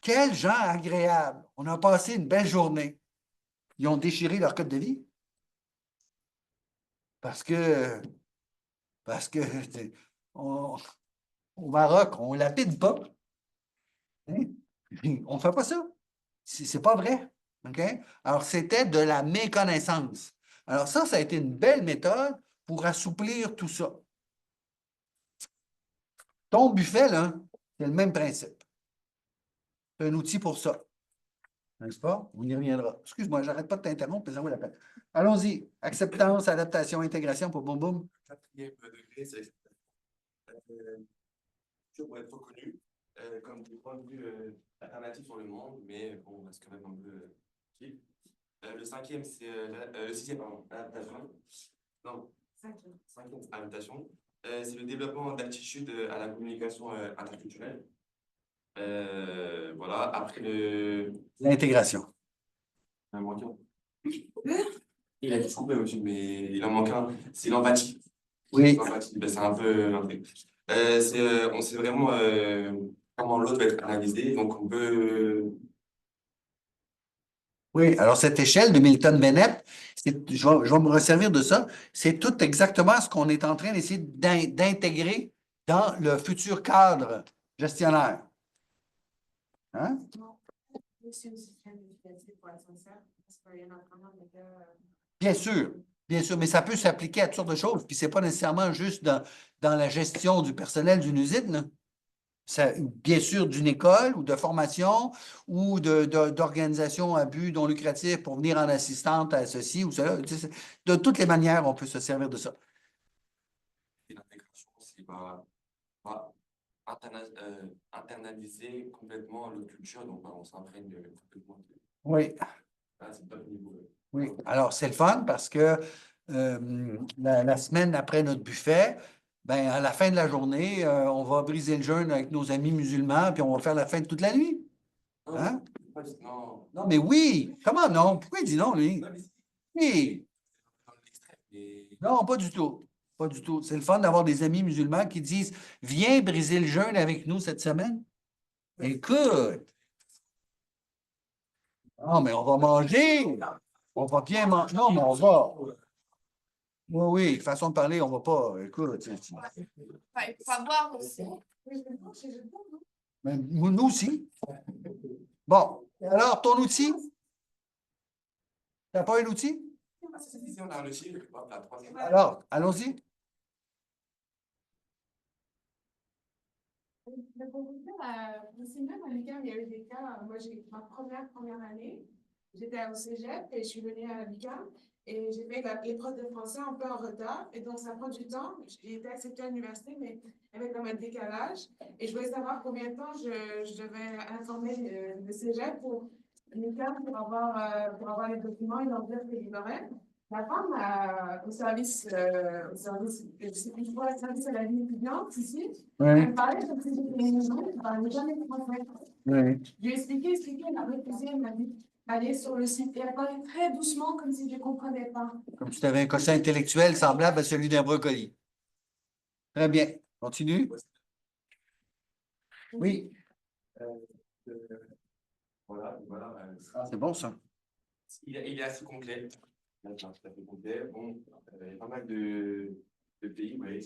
Quels gens agréables! On a passé une belle journée. Ils ont déchiré leur code de vie. Parce que au Maroc, on ne lapide pas. Hein? On ne fait pas ça. C'est pas vrai. OK? Alors, c'était de la méconnaissance. Alors, ça a été une belle méthode pour assouplir tout ça. Ton buffet, là, c'est le même principe. C'est un outil pour ça. N'est-ce pas? On y reviendra. Excuse-moi, j'arrête pas de t'interrompre, mais ça vaut la peine. Allons-y. Acceptance, adaptation, intégration pour boum boum. Quatrième degré, c'est pour être reconnu comme des points de vue alternatifs sur le monde, mais bon, on reste quand même un peu. Le cinquième, c'est le sixième, pardon, adaptation. Non, cinquième, adaptation. C'est le développement d'aptitudes à la communication interculturelle. Voilà, après l'intégration. Il en manque un. Il a dit coupé aussi, mais il en manque un. C'est l'empathie. Oui. Ben, c'est un peu. On sait vraiment comment l'autre va être analysé. Donc, on peut. Oui, alors cette échelle de Milton Bennett, je vais me resservir de ça. C'est tout exactement ce qu'on est en train d'essayer d'intégrer dans le futur cadre gestionnaire. Hein? C'est aussi très difficile pour être sincère, parce qu'il y en a vraiment des gars. Bien sûr, mais ça peut s'appliquer à toutes sortes de choses. Puis c'est pas nécessairement juste dans la gestion du personnel d'une usine, là. Bien sûr, d'une école ou de formation ou d'organisation à but non lucratif pour venir en assistante à ceci ou cela. Tu sais, de toutes les manières, on peut se servir de ça. Et l'intégration, c'est pas internaliser complètement notre culture, donc on s'imprègne complètement. Oui. Ah, c'est pas le niveau. Oui, alors c'est le fun parce que la semaine après notre buffet, ben, à la fin de la journée, on va briser le jeûne avec nos amis musulmans, puis on va faire la fête toute la nuit. Hein? Non. Non, mais oui! Comment non? Pourquoi il dit non, lui? Oui! Non, pas du tout. Pas du tout. C'est le fun d'avoir des amis musulmans qui disent viens briser le jeûne avec nous cette semaine. Écoute! Non, mais on va manger! On va bien manger. Non, mais on va. Oui, façon de parler, on va pas. Écoute. Il faut savoir aussi. Mais nous aussi. Bon, alors, ton outil? Tu n'as pas un outil? Si on a un outil, la troisième. Alors, allons-y. Pour vous dire, c'est même à l'UQAM, il y a eu des cas. Moi, j'ai ma première année, j'étais au cégep et je suis venue à l'UQAM et j'ai fait l'épreuve de français un peu en retard. Et donc, ça prend du temps. J'ai été acceptée à l'université, mais il y avait comme un décalage. Et je voulais savoir combien de temps je devais informer le cégep pour l'UQAM pour avoir les documents et leur dire que je l'aurais. La femme au service, je sais plus quoi, le service à la vie étudiante ici, elle me parlait comme si j'étais une maison, elle ne parlait jamais français. Oui. Je lui ai expliqué, elle m'a refusé, elle m'a dit d'aller sur le site. Et elle parlait très doucement, comme si je ne comprenais pas. Comme si tu avais un quotient intellectuel semblable à celui d'un brocoli. Très bien. Continue. Oui. Voilà. C'est bon, ça. Il est assez complet. C'est tout à fait complet. Bon, il y a pas mal de pays, vous voyez.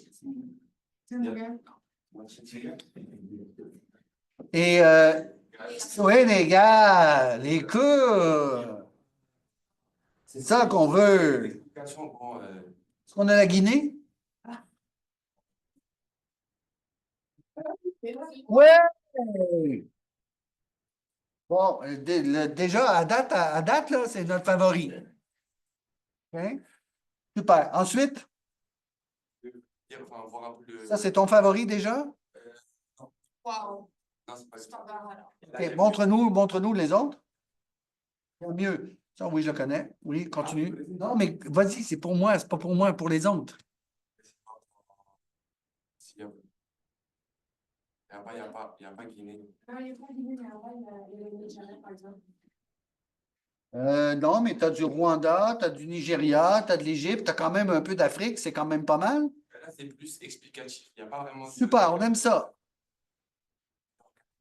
Et oui, les gars, les cours. C'est ça qu'on veut. Est-ce qu'on a la Guinée? Ouais! Bon, déjà, à date là, c'est notre favori. OK? Super. Ensuite, ça, c'est ton favori déjà? Wow. Non, c'est pas Standard alors. OK, montre-nous les autres. Mieux. Ça, oui, je le connais. Oui, continue. Non, mais vas-y, c'est pour moi, c'est pas pour moi, pour les autres. Il n'y a pas Guinée. Non, il n'y a pas Guinée, mais avant, il y a le Nigeria, par exemple. Non, mais tu as du Rwanda, tu as du Nigeria, tu as de l'Égypte, tu as quand même un peu d'Afrique, c'est quand même pas mal. Là, c'est plus explicatif. Il n'y a pas vraiment. Super, on aime ça.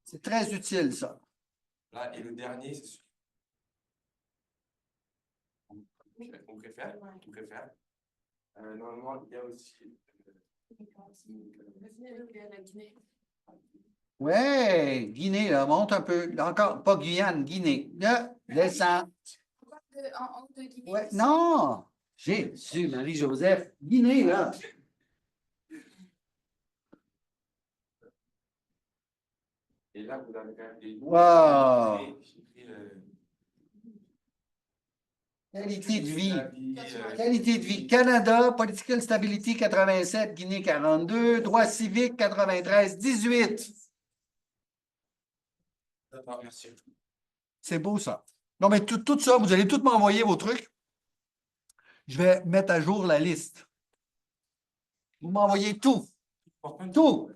C'est très utile, ça. Là, et le dernier, c'est celui qu'on préfère. Normalement, il y a aussi. Ouais, Guinée, là, monte un peu. Là, encore, pas Guyane, Guinée. Là, descends. En haut de Guinée. Ouais, non! Jésus, Marie-Joseph. Guinée, là. Et là, vous avez quand même des. Wow! Qualité de vie. Qualité de vie. Canada, Political Stability 87, Guinée 42, droit civique 93, 18. D'accord, merci. C'est beau, ça. Non, mais tout ça, vous allez tout m'envoyer vos trucs. Je vais mettre à jour la liste. Vous m'envoyez tout. Tout.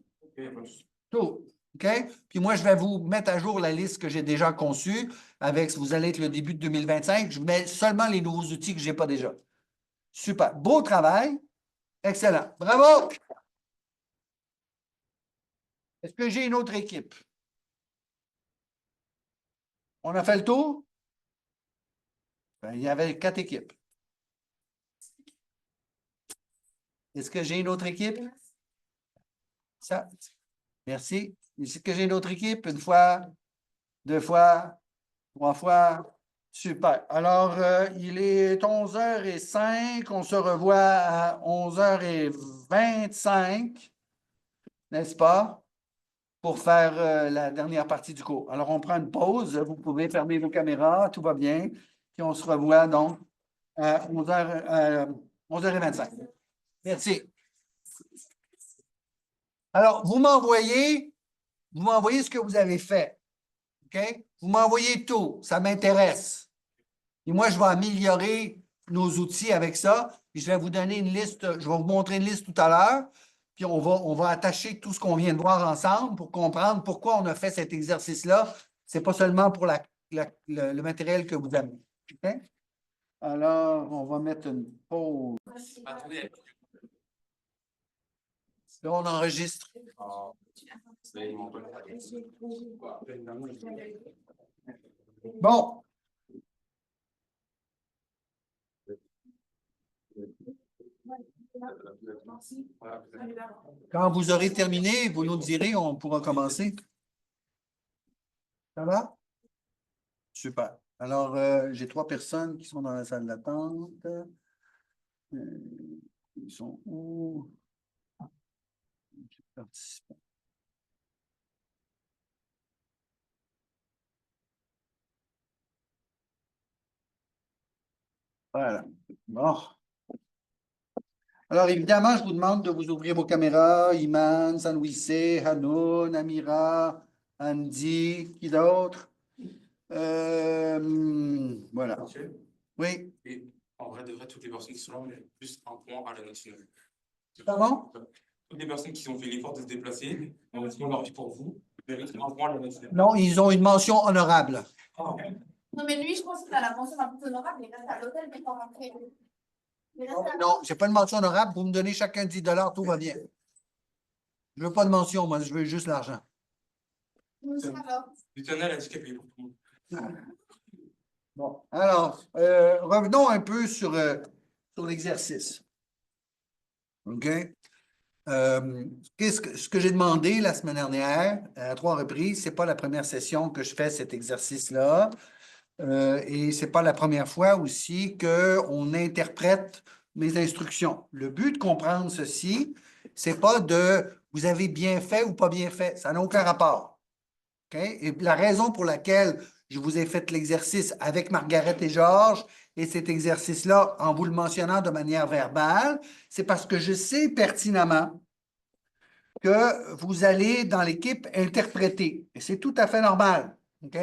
Tout. OK? Puis moi, je vais vous mettre à jour la liste que j'ai déjà conçue avec, vous allez être le début de 2025. Je mets seulement les nouveaux outils que je n'ai pas déjà. Super. Beau travail. Excellent. Bravo! Est-ce que j'ai une autre équipe? On a fait le tour? Ben, il y avait 4 équipes. Est-ce que j'ai une autre équipe? Ça. Merci. Est-ce que j'ai une autre équipe? Une fois, 2 fois, 3 fois. Super. Alors, il est 11h05. On se revoit à 11h25, n'est-ce pas? Pour faire la dernière partie du cours. Alors, on prend une pause. Vous pouvez fermer vos caméras. Tout va bien. Puis on se revoit donc à 11h25. Merci. Alors, vous m'envoyez ce que vous avez fait. OK? Vous m'envoyez tout. Ça m'intéresse. Et moi, je vais améliorer nos outils avec ça. Puis je vais vous donner une liste. Je vais vous montrer une liste tout à l'heure. Puis on va attacher tout ce qu'on vient de voir ensemble pour comprendre pourquoi on a fait cet exercice-là. Ce n'est pas seulement pour le matériel que vous avez. OK? Alors, on va mettre une pause. Attendez. Là, on enregistre. Bon. Quand vous aurez terminé, vous nous direz, on pourra commencer. Ça va? Super. Alors, j'ai 3 personnes qui sont dans la salle d'attente. Ils sont où? Participants. Voilà. Bon. Alors, évidemment, je vous demande de vous ouvrir vos caméras. Iman, Sanwisse, Hanoun, Amira, Andy, qui d'autre? Voilà. Monsieur, Oui. et en vrai, de vrai, toutes les personnes qui sont là, on a plus un point à la nationale. Pardon? Toutes les personnes qui ont fait l'effort de se déplacer, on a sinon leur vie pour vous, méritent un point à la nationale. Non, ils ont une mention honorable. Ah, Non, mais lui, je pense qu'il a la mention la plus honorable, il reste à l'hôtel, mais pas rentrer. Non, je n'ai pas de mention honorable. Vous me donnez chacun 10 $, tout va bien. Je ne veux pas de mention, moi, je veux juste l'argent. Lutonnel a dit qu'elle payait pour tout le monde. Bon, alors, revenons un peu sur l'exercice. OK? Ce que j'ai demandé la semaine dernière, à 3 reprises, ce n'est pas la première session que je fais cet exercice-là. Et ce n'est pas la première fois aussi qu'on interprète mes instructions. Le but de comprendre ceci, ce n'est pas de vous avez bien fait ou pas bien fait. Ça n'a aucun rapport. OK? Et la raison pour laquelle je vous ai fait l'exercice avec Margaret et Georges et cet exercice-là en vous le mentionnant de manière verbale, c'est parce que je sais pertinemment que vous allez dans l'équipe interpréter. Et c'est tout à fait normal. OK?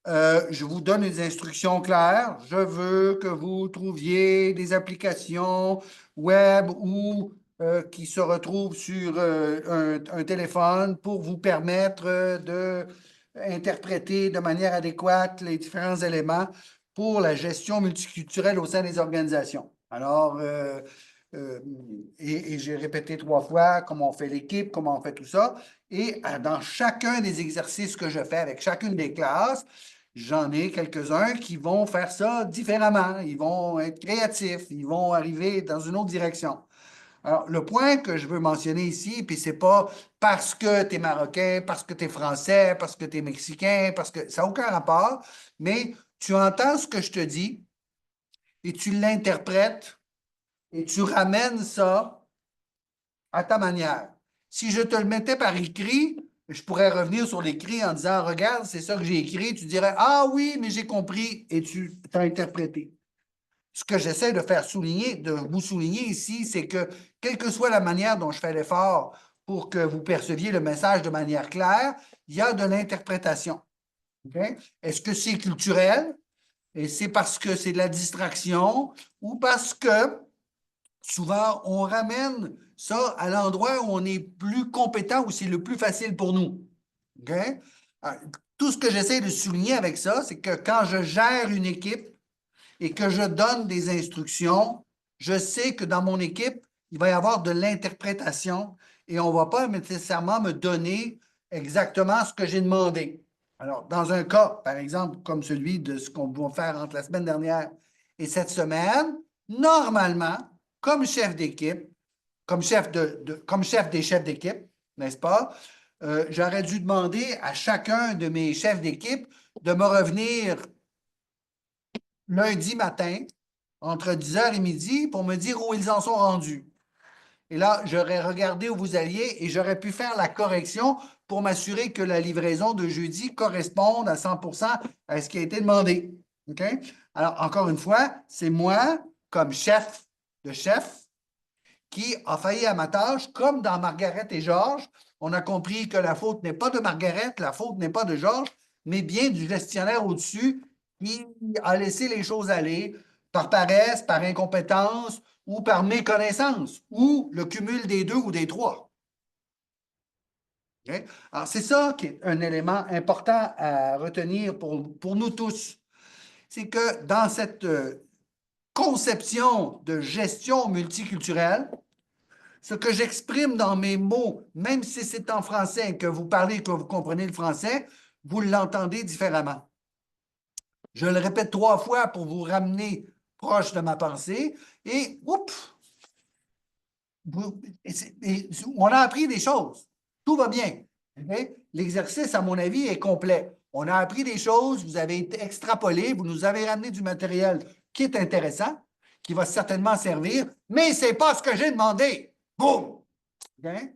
Je vous donne des instructions claires. Je veux que vous trouviez des applications web ou qui se retrouvent sur un téléphone pour vous permettre d'interpréter de manière adéquate les différents éléments pour la gestion multiculturelle au sein des organisations. Alors, et j'ai répété 3 fois comment on fait l'équipe, comment on fait tout ça. Et dans chacun des exercices que je fais avec chacune des classes, j'en ai quelques-uns qui vont faire ça différemment. Ils vont être créatifs, ils vont arriver dans une autre direction. Alors, le point que je veux mentionner ici, puis c'est pas parce que tu es Marocain, parce que tu es Français, parce que tu es Mexicain, parce que ça n'a aucun rapport, mais tu entends ce que je te dis et tu l'interprètes et tu ramènes ça à ta manière. Si je te le mettais par écrit, je pourrais revenir sur l'écrit en disant, regarde, c'est ça que j'ai écrit. Tu dirais, ah oui, mais j'ai compris et tu t'as interprété. Ce que j'essaie de faire souligner, de vous souligner ici, c'est que quelle que soit la manière dont je fais l'effort pour que vous perceviez le message de manière claire, il y a de l'interprétation. Okay? Est-ce que c'est culturel? Et c'est parce que c'est de la distraction ou parce que souvent, on ramène ça à l'endroit où on est plus compétent, où c'est le plus facile pour nous. Okay? Alors, tout ce que j'essaie de souligner avec ça, c'est que quand je gère une équipe et que je donne des instructions, je sais que dans mon équipe, il va y avoir de l'interprétation et on ne va pas nécessairement me donner exactement ce que j'ai demandé. Alors, dans un cas, par exemple, comme celui de ce qu'on va faire entre la semaine dernière Et cette semaine, normalement, comme chef d'équipe, comme chef des chefs d'équipe, n'est-ce pas? J'aurais dû demander à chacun de mes chefs d'équipe de me revenir lundi matin, entre 10h et midi, pour me dire où ils en sont rendus. Et là, j'aurais regardé où vous alliez et j'aurais pu faire la correction pour m'assurer que la livraison de jeudi corresponde à 100% à ce qui a été demandé. OK? Alors, encore une fois, c'est moi, comme chef de chef, qui a failli à ma tâche, comme dans Margaret et Georges. On a compris que la faute n'est pas de Margaret, la faute n'est pas de Georges, mais bien du gestionnaire au-dessus qui a laissé les choses aller par paresse, par incompétence ou par méconnaissance, ou le cumul des deux ou des trois. Okay? Alors, c'est ça qui est un élément important à retenir pour nous tous. C'est que dans cette conception de gestion multiculturelle, ce que j'exprime dans mes mots, même si c'est en français, que vous parlez, que vous comprenez le français, vous l'entendez différemment. Je le répète 3 fois pour vous ramener proche de ma pensée et, oups, on a appris des choses. Tout va bien. Okay? L'exercice, à mon avis, est complet. On a appris des choses, vous avez été extrapolé, vous nous avez ramené du matériel qui est intéressant, qui va certainement servir, mais ce n'est pas ce que j'ai demandé. Boum! Okay?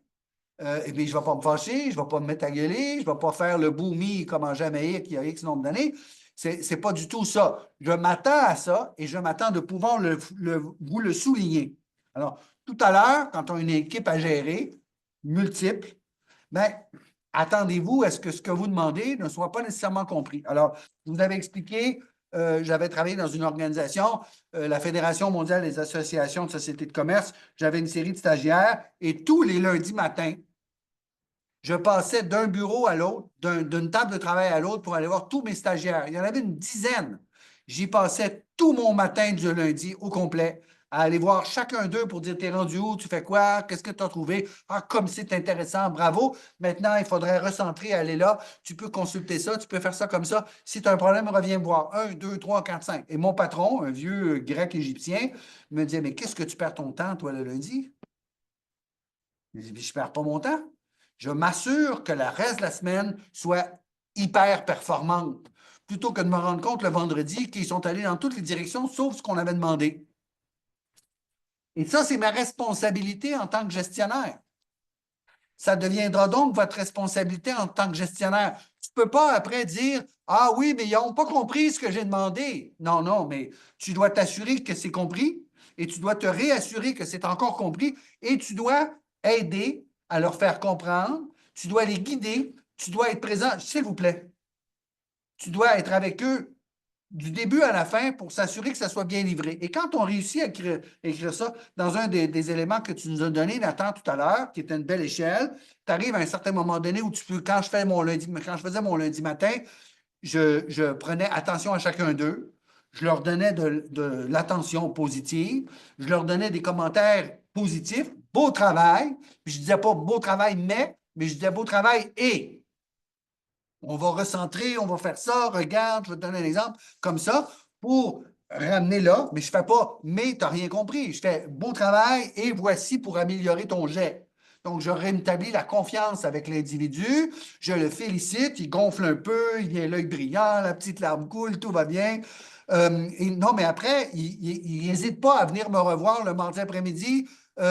Et puis, je ne vais pas me fâcher, je ne vais pas me mettre à gueuler, je ne vais pas faire le boomy comme en Jamaïque il y a X nombre d'années. Ce n'est pas du tout ça. Je m'attends à ça et je m'attends de pouvoir vous le souligner. Alors, tout à l'heure, quand on a une équipe à gérer, multiple, bien, attendez-vous à ce que vous demandez ne soit pas nécessairement compris. Alors, vous avez expliqué, j'avais travaillé dans une organisation, la Fédération mondiale des associations de sociétés de commerce. J'avais une série de stagiaires et tous les lundis matins, je passais d'un bureau à l'autre, d'une table de travail à l'autre pour aller voir tous mes stagiaires. Il y en avait une dizaine. J'y passais tout mon matin du lundi au complet à aller voir chacun d'eux pour dire, t'es rendu où, tu fais quoi, qu'est-ce que tu as trouvé? Ah, comme c'est intéressant, bravo. Maintenant, il faudrait recentrer, aller là. Tu peux consulter ça, tu peux faire ça comme ça. Si tu as un problème, reviens me voir. 1, 2, 3, 4, 5. Et mon patron, un vieux grec égyptien, me disait, mais qu'est-ce que tu perds ton temps, toi, le lundi? Je dis, je ne perds pas mon temps. Je m'assure que le reste de la semaine soit hyper performante, plutôt que de me rendre compte le vendredi qu'ils sont allés dans toutes les directions, sauf ce qu'on avait demandé. Et ça, c'est ma responsabilité en tant que gestionnaire. Ça deviendra donc votre responsabilité en tant que gestionnaire. Tu ne peux pas après dire « Ah oui, mais ils n'ont pas compris ce que j'ai demandé. » Non, non, mais tu dois t'assurer que c'est compris et tu dois te réassurer que c'est encore compris et tu dois aider à leur faire comprendre, tu dois les guider, tu dois être présent, s'il vous plaît. Tu dois être avec eux du début à la fin pour s'assurer que ça soit bien livré. Et quand on réussit à écrire ça dans un des éléments que tu nous as donné, Nathan, tout à l'heure, qui était une belle échelle, tu arrives à un certain moment donné où tu peux, quand je faisais mon lundi matin, je prenais attention à chacun d'eux, je leur donnais de l'attention positive, je leur donnais des commentaires positifs, beau travail, puis je ne disais pas beau travail, mais je disais beau travail et. On va recentrer, on va faire ça, regarde, je vais te donner un exemple, comme ça, pour ramener là, mais je ne fais pas, mais tu n'as rien compris. Je fais beau travail et voici pour améliorer ton jet. Donc, je rétablis la confiance avec l'individu, je le félicite, il gonfle un peu, il vient l'œil brillant, la petite larme coule, tout va bien. Et non, mais après, il n'hésite pas à venir me revoir le mardi après-midi.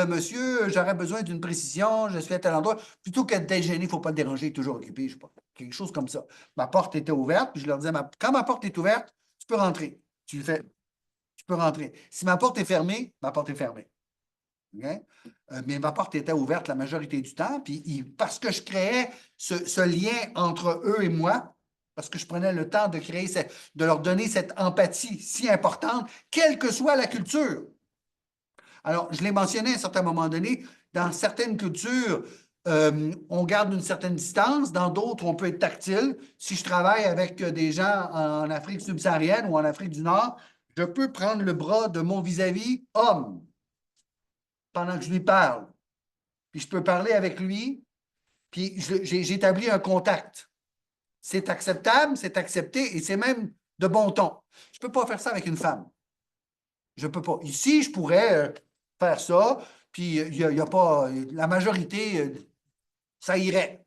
Monsieur, j'aurais besoin d'une précision, je suis à tel endroit. Plutôt que de déjeuner, il ne faut pas le déranger, il est toujours occupé, je sais pas. Quelque chose comme ça. Ma porte était ouverte, puis je leur disais, quand ma porte est ouverte, tu peux rentrer. Tu le fais, tu peux rentrer. Si ma porte est fermée, ma porte est fermée. Okay? Mais ma porte était ouverte la majorité du temps, puis parce que je créais ce lien entre eux et moi, parce que je prenais le temps de créer, de leur donner cette empathie si importante, quelle que soit la culture. Alors, je l'ai mentionné à un certain moment donné, dans certaines cultures, on garde une certaine distance. Dans d'autres, on peut être tactile. Si je travaille avec des gens en Afrique subsaharienne ou en Afrique du Nord, je peux prendre le bras de mon vis-à-vis homme pendant que je lui parle. Puis je peux parler avec lui, puis j'établis un contact. C'est acceptable, c'est accepté et c'est même de bon ton. Je ne peux pas faire ça avec une femme. Je ne peux pas. Ici, je pourrais faire ça, puis il y a pas. La majorité, ça irait.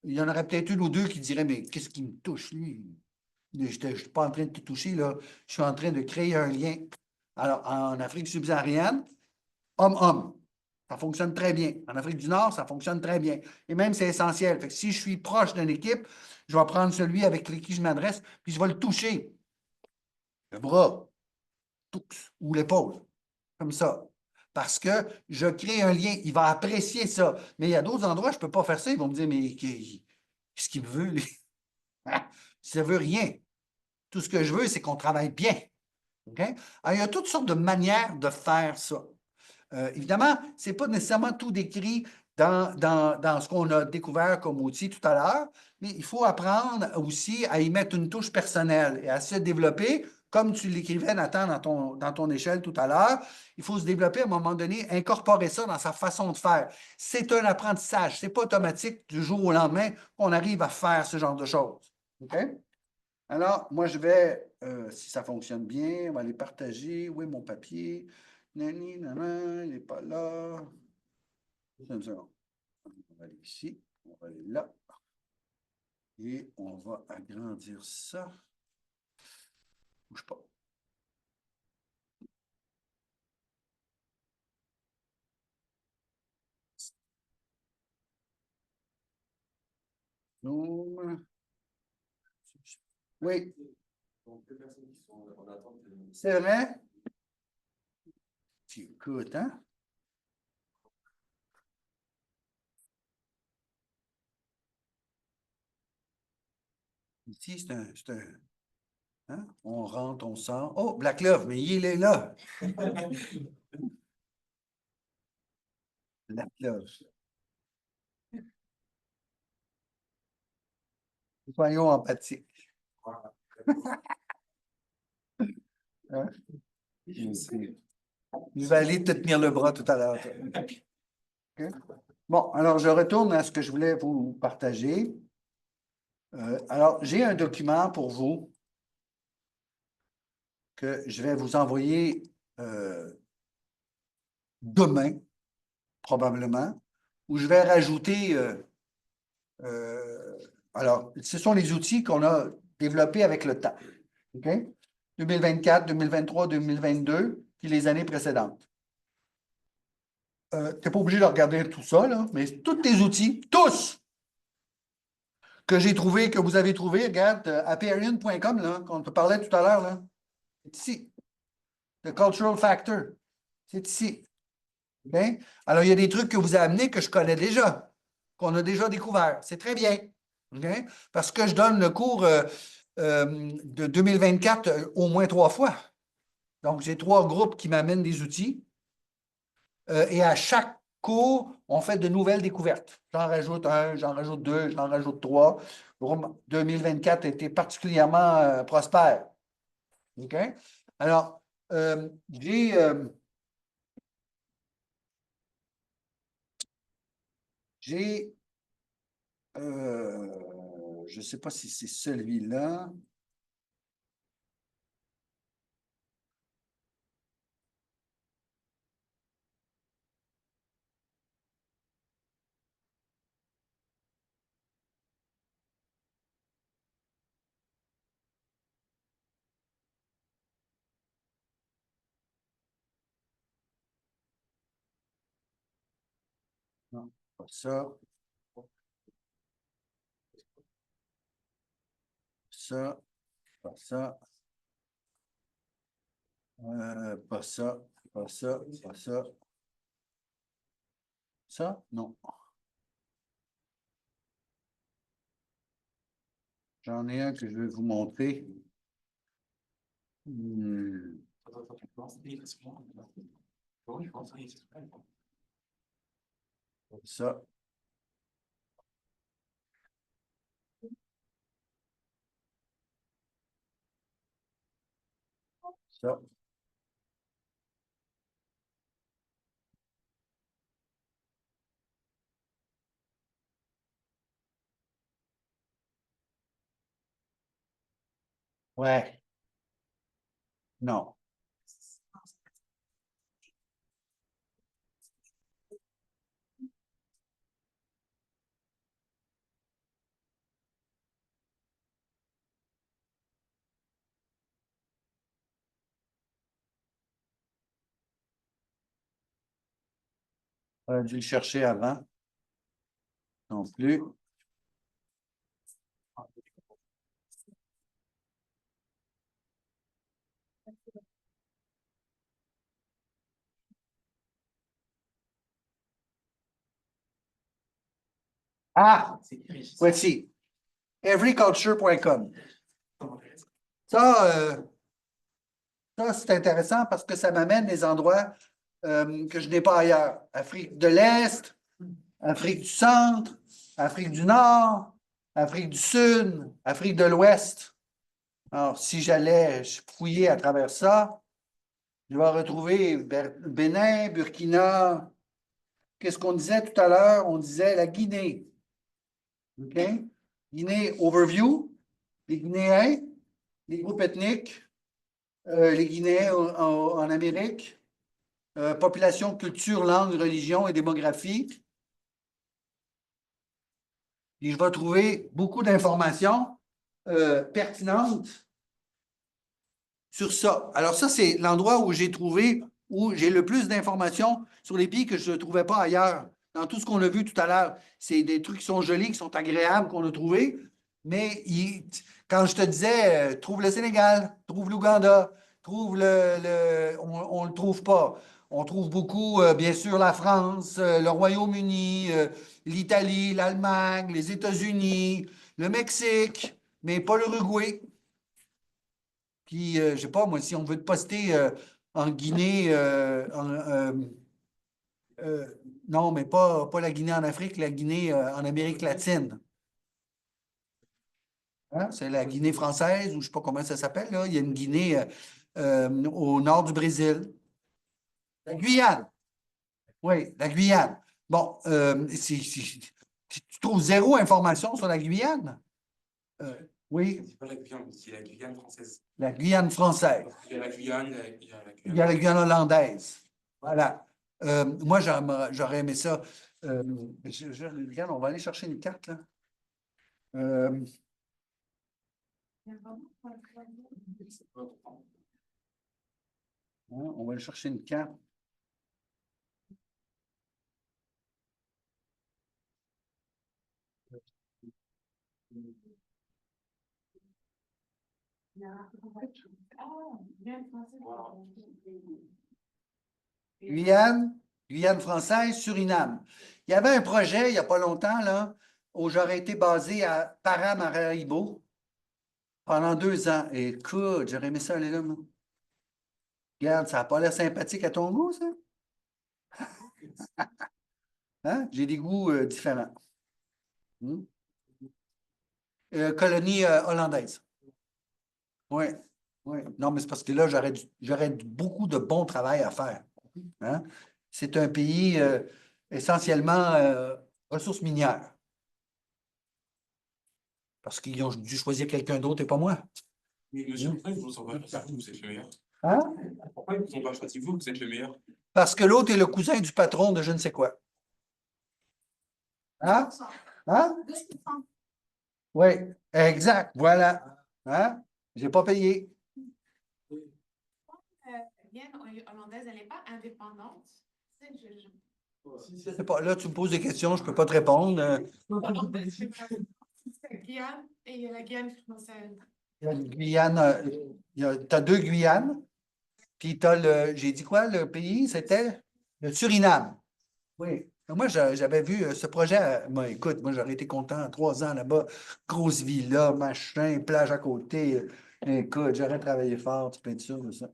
Il y en aurait peut-être une ou deux qui diraient, mais qu'est-ce qui me touche, lui? Je ne suis pas en train de te toucher, là. Je suis en train de créer un lien. Alors, en Afrique subsaharienne, homme-homme. Ça fonctionne très bien. En Afrique du Nord, ça fonctionne très bien. Et même, c'est essentiel. Fait que si je suis proche d'une équipe, je vais prendre celui avec qui je m'adresse, puis je vais le toucher. Le bras, ou l'épaule, comme ça. Parce que je crée un lien. Il va apprécier ça. Mais il y a d'autres endroits, je ne peux pas faire ça. Ils vont me dire, mais qu'est-ce qu'il me veut, lui? Ça ne veut rien. Tout ce que je veux, c'est qu'on travaille bien. OK? Alors, il y a toutes sortes de manières de faire ça. Évidemment, ce n'est pas nécessairement tout décrit dans ce qu'on a découvert comme outil tout à l'heure, mais il faut apprendre aussi à y mettre une touche personnelle et à se développer, comme tu l'écrivais, Nathan, dans ton échelle tout à l'heure. Il faut se développer à un moment donné, incorporer ça dans sa façon de faire. C'est un apprentissage. Ce n'est pas automatique du jour au lendemain qu'on arrive à faire ce genre de choses. OK? Alors, moi, je vais, si ça fonctionne bien, on va les partager. Où est mon papier? Nani, nana, il n'est pas là. Une seconde. On va aller ici, on va aller là. Et on va agrandir ça. Bouge pas. Zoom. Oui. Donc, deux personnes qui sont en attente de... C'est vrai? Écoute, hein? Ici, c'est un hein? On rentre, on sort. Oh, Black Love, mais il est là. Black Love. Soyons empathiques. Hein? Je vais aller te tenir le bras tout à l'heure. OK? Bon, alors je retourne à ce que je voulais vous partager. Alors, j'ai un document pour vous que je vais vous envoyer demain, probablement, où je vais rajouter. Alors, ce sont les outils qu'on a développés avec le temps. OK? 2024, 2023, 2022, puis les années précédentes. Tu n'es pas obligé de regarder tout ça, là, mais tous tes outils, tous, que j'ai trouvés, que vous avez trouvés, regarde, aperion.com, là, qu'on te parlait tout à l'heure, là, c'est ici. The Cultural Factor, c'est ici. OK? Alors, il y a des trucs que vous avez amenés que je connais déjà, qu'on a déjà découvert. C'est très bien. OK? Parce que je donne le cours de 2024 au moins 3 fois. Donc, j'ai 3 groupes qui m'amènent des outils. Et à chaque cours, on fait de nouvelles découvertes. J'en rajoute un, j'en rajoute deux, j'en rajoute 3. 2024 a été particulièrement prospère. OK? Alors, j'ai je ne sais pas si c'est celui-là. Non, pas ça. Ça, pas ça. Pas ça, pas ça, pas ça. Ça, non. J'en ai un que je vais vous montrer. Ça. Ça. Ouais. Non. J'aurais dû le chercher avant. Non plus. Ah, voici. Everyculture.com. Ça, c'est intéressant parce que ça m'amène des endroits que je n'ai pas ailleurs. Afrique de l'Est, Afrique du Centre, Afrique du Nord, Afrique du Sud, Afrique de l'Ouest. Alors, si j'allais fouiller à travers ça, je vais retrouver Bénin, Burkina. Qu'est-ce qu'on disait tout à l'heure? On disait la Guinée. OK? Guinée overview, les Guinéens, les groupes ethniques, les Guinéens en Amérique, population, culture, langue, religion et démographie. Et je vais trouver beaucoup d'informations pertinentes sur ça. Alors ça, c'est l'endroit où j'ai trouvé, où j'ai le plus d'informations sur les pays que je ne trouvais pas ailleurs. Dans tout ce qu'on a vu tout à l'heure, c'est des trucs qui sont jolis, qui sont agréables, qu'on a trouvés. Mais quand je te disais, trouve le Sénégal, trouve l'Ouganda, trouve on ne le trouve pas. On trouve beaucoup, bien sûr, la France, le Royaume-Uni, l'Italie, l'Allemagne, les États-Unis, le Mexique, mais pas l'Uruguay. Puis, je ne sais pas, moi, si on veut te poster en Guinée, non, mais pas la Guinée en Afrique, la Guinée en Amérique latine. Hein? C'est la Guinée française, ou je ne sais pas comment ça s'appelle, là. Il y a une Guinée au nord du Brésil. La Guyane. Oui, la Guyane. Bon, tu trouves zéro information sur la Guyane? Oui. C'est pas la Guyane, c'est la Guyane française. La Guyane française. Il y a la Guyane, Il y a la Guyane hollandaise. Voilà. Moi, j'aurais aimé ça. Regarde, on va aller chercher une carte, là. On va aller chercher une carte. Guyane française, Suriname. Il y avait un projet il n'y a pas longtemps, là, où j'aurais été basé à Paramaribo pendant 2 ans. Écoute, j'aurais aimé ça aller là, moi. Regarde, ça n'a pas l'air sympathique à ton goût, ça? Hein? J'ai des goûts différents. Colonie hollandaise. Oui, oui. Non, mais c'est parce que là, j'aurais beaucoup de bon travail à faire. Hein? C'est un pays essentiellement ressources minières. Parce qu'ils ont dû choisir quelqu'un d'autre et pas moi. Mais monsieur, pourquoi ils vous ont pas choisi vous, vous êtes le meilleur? Hein? Pourquoi ils vous ont pas choisi vous, vous êtes le meilleur? Parce que l'autre est le cousin du patron de je ne sais quoi. Hein? Hein? Oui, exact, voilà. Hein? Je n'ai pas payé. Guyane hollandaise, elle n'est pas indépendante. Je sais pas, là, tu me poses des questions, je ne peux pas te répondre. Guyane et il y a la Guyane française. Il y a une Guyane, tu as 2 Guyanes, puis tu as j'ai dit quoi, le pays, c'était le Suriname. Oui. Moi, j'avais vu ce projet. Moi, écoute, moi, j'aurais été content 3 ans là-bas. Grosse villa, machin, plage à côté. Écoute, j'aurais travaillé fort, tu peux être sûr de ça.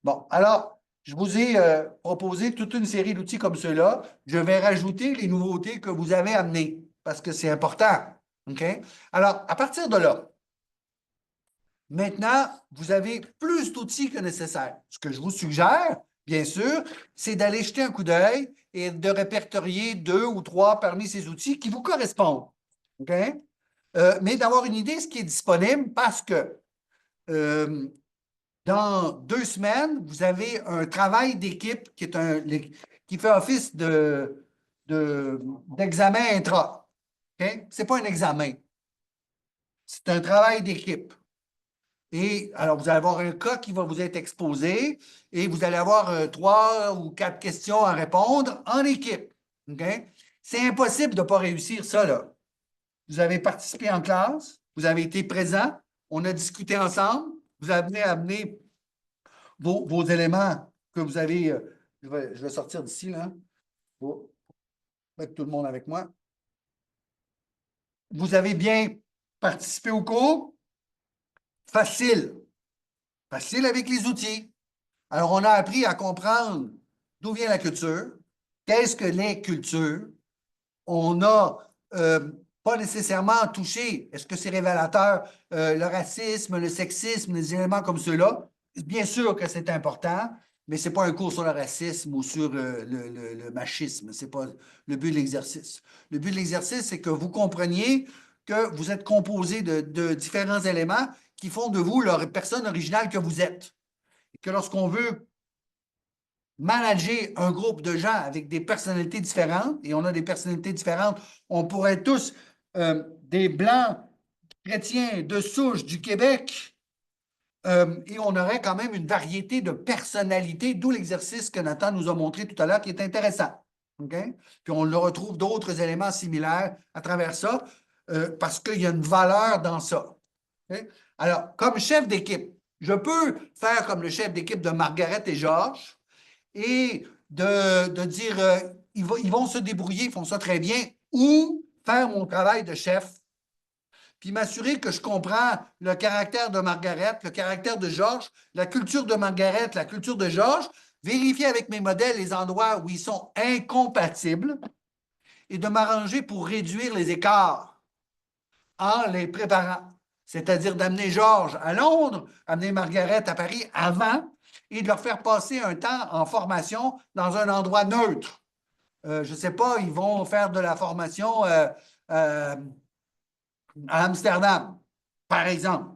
Bon, alors, je vous ai proposé toute une série d'outils comme ceux-là. Je vais rajouter les nouveautés que vous avez amenées parce que c'est important. OK? Alors, à partir de là, maintenant, vous avez plus d'outils que nécessaire. Ce que je vous suggère, bien sûr, c'est d'aller jeter un coup d'œil et de répertorier 2 ou 3 parmi ces outils qui vous correspondent. OK? Mais d'avoir une idée de ce qui est disponible parce que dans 2 semaines, vous avez un travail d'équipe qui fait office d'examen intra. OK? Ce n'est pas un examen. C'est un travail d'équipe. Et alors, vous allez avoir un cas qui va vous être exposé et vous allez avoir 3 ou 4 questions à répondre en équipe. OK? C'est impossible de ne pas réussir ça, là. Vous avez participé en classe, vous avez été présent, on a discuté ensemble, vous avez amené vos éléments que vous avez. Je vais sortir d'ici, là, pour mettre tout le monde avec moi. Vous avez bien participé au cours. Facile. Facile avec les outils. Alors, on a appris à comprendre d'où vient la culture, qu'est-ce que les cultures. On n'a pas nécessairement touché, est-ce que c'est révélateur, le racisme, le sexisme, des éléments comme ceux-là. Bien sûr que c'est important, mais ce n'est pas un cours sur le racisme ou sur le machisme. Ce n'est pas le but de l'exercice. Le but de l'exercice, c'est que vous compreniez que vous êtes composé de différents éléments qui font de vous la personne originale que vous êtes. Et que lorsqu'on veut manager un groupe de gens avec des personnalités différentes, et on a des personnalités différentes, on pourrait être tous des Blancs chrétiens de souche du Québec, et on aurait quand même une variété de personnalités, d'où l'exercice que Nathan nous a montré tout à l'heure, qui est intéressant. Okay? Puis on le retrouve d'autres éléments similaires à travers ça, parce qu'il y a une valeur dans ça. Okay? Alors, comme chef d'équipe, je peux faire comme le chef d'équipe de Margaret et Georges, et de dire ils vont se débrouiller, ils font ça très bien, ou faire mon travail de chef, puis m'assurer que je comprends le caractère de Margaret, le caractère de Georges, la culture de Margaret, la culture de Georges, vérifier avec mes modèles les endroits où ils sont incompatibles et de m'arranger pour réduire les écarts en les préparant. C'est-à-dire d'amener Georges à Londres, amener Margaret à Paris avant, et de leur faire passer un temps en formation dans un endroit neutre. Je ne sais pas, ils vont faire de la formation à Amsterdam, par exemple.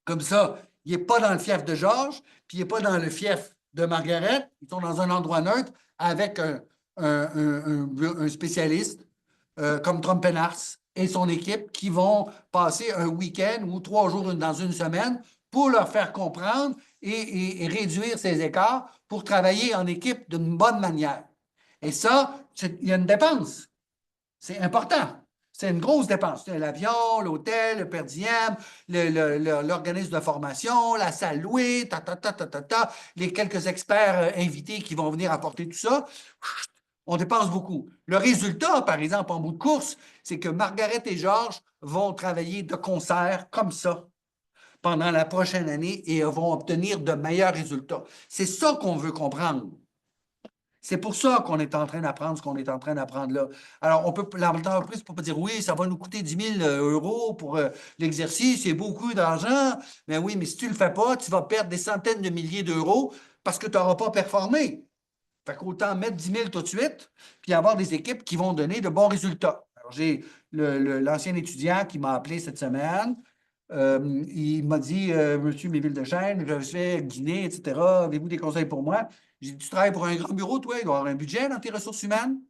Comme ça, il n'est pas dans le fief de Georges, puis il n'est pas dans le fief de Margaret. Ils sont dans un endroit neutre avec un spécialiste comme Trump Pennars et son équipe qui vont passer un week-end ou 3 jours dans une semaine pour leur faire comprendre et réduire ces écarts pour travailler en équipe d'une bonne manière. Et ça, il y a une dépense. C'est important. C'est une grosse dépense. L'avion, l'hôtel, le per diem, l'organisme de formation, la salle louée, les quelques experts invités qui vont venir apporter tout ça. On dépense beaucoup. Le résultat, par exemple, en bout de course, c'est que Margaret et Georges vont travailler de concert comme ça pendant la prochaine année et vont obtenir de meilleurs résultats. C'est ça qu'on veut comprendre. C'est pour ça qu'on est en train d'apprendre ce qu'on est en train d'apprendre là. Alors, l'entreprise ne peut pas dire oui, ça va nous coûter 10 000 € pour l'exercice, c'est beaucoup d'argent. Mais oui, mais si tu ne le fais pas, tu vas perdre des centaines de milliers d'euros parce que tu n'auras pas performé. Fait qu'autant mettre 10 000 tout de suite, puis avoir des équipes qui vont donner de bons résultats. Alors, j'ai l'ancien étudiant qui m'a appelé cette semaine. Il m'a dit, Monsieur Méville-Deschênes, je fais Guinée, etc. Avez-vous des conseils pour moi? J'ai dit, tu travailles pour un grand bureau, toi, il doit y avoir un budget dans tes ressources humaines.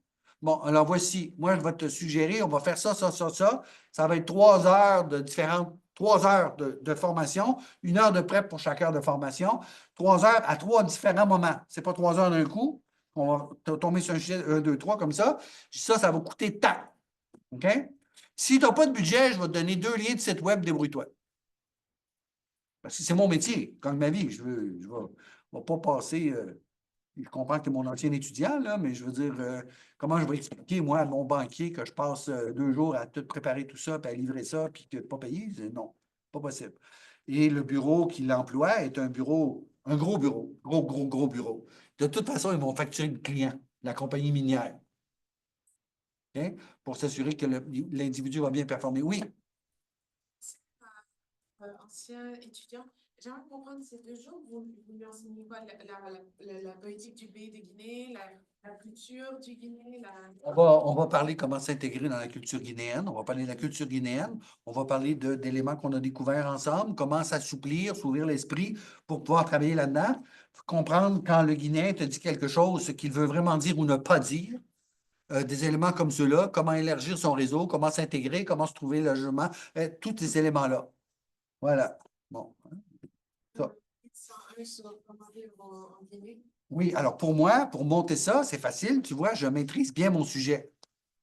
Bon, alors voici, moi, je vais te suggérer, on va faire ça, ça, ça, ça. Ça va être 3 heures de différentes, 3 heures de formation, 1 heure de prep pour chaque heure de formation, 3 heures à 3 différents moments. Ce n'est pas 3 heures d'un coup. On va tomber sur un sujet 1, 2, 3 comme ça. Ça va coûter tant. OK? Si tu n'as pas de budget, je vais te donner 2 liens de site web, débrouille-toi. Parce que c'est mon métier, comme ma vie. Je ne vais pas passer. Je comprends que tu es mon ancien étudiant, là, mais je veux dire, comment je vais expliquer, moi, à mon banquier que je passe 2 jours à tout préparer tout ça, puis à livrer ça, puis que pas payer? Non, pas possible. Et le bureau qui l'emploie est un bureau, un gros bureau, gros bureau. De toute façon, ils vont facturer le client, la compagnie minière. Okay? Pour s'assurer que l'individu va bien performer. Oui. Ancien étudiant, j'aimerais comprendre ces 2 jours, vous lui enseignez quoi? La politique du pays de Guinée, la culture du Guinée, On va parler comment s'intégrer dans la culture guinéenne. On va parler de la culture guinéenne. On va parler d'éléments qu'on a découverts ensemble, comment s'assouplir, s'ouvrir l'esprit pour pouvoir travailler là-dedans. Comprendre quand le Guinéen te dit quelque chose, ce qu'il veut vraiment dire ou ne pas dire. Des éléments comme ceux-là, comment élargir son réseau, comment s'intégrer, comment se trouver le logement, tous ces éléments-là. Voilà. Bon. Ça. sur comment vivre en Guinée. Oui, alors pour moi, pour monter ça, c'est facile. Tu vois, je maîtrise bien mon sujet.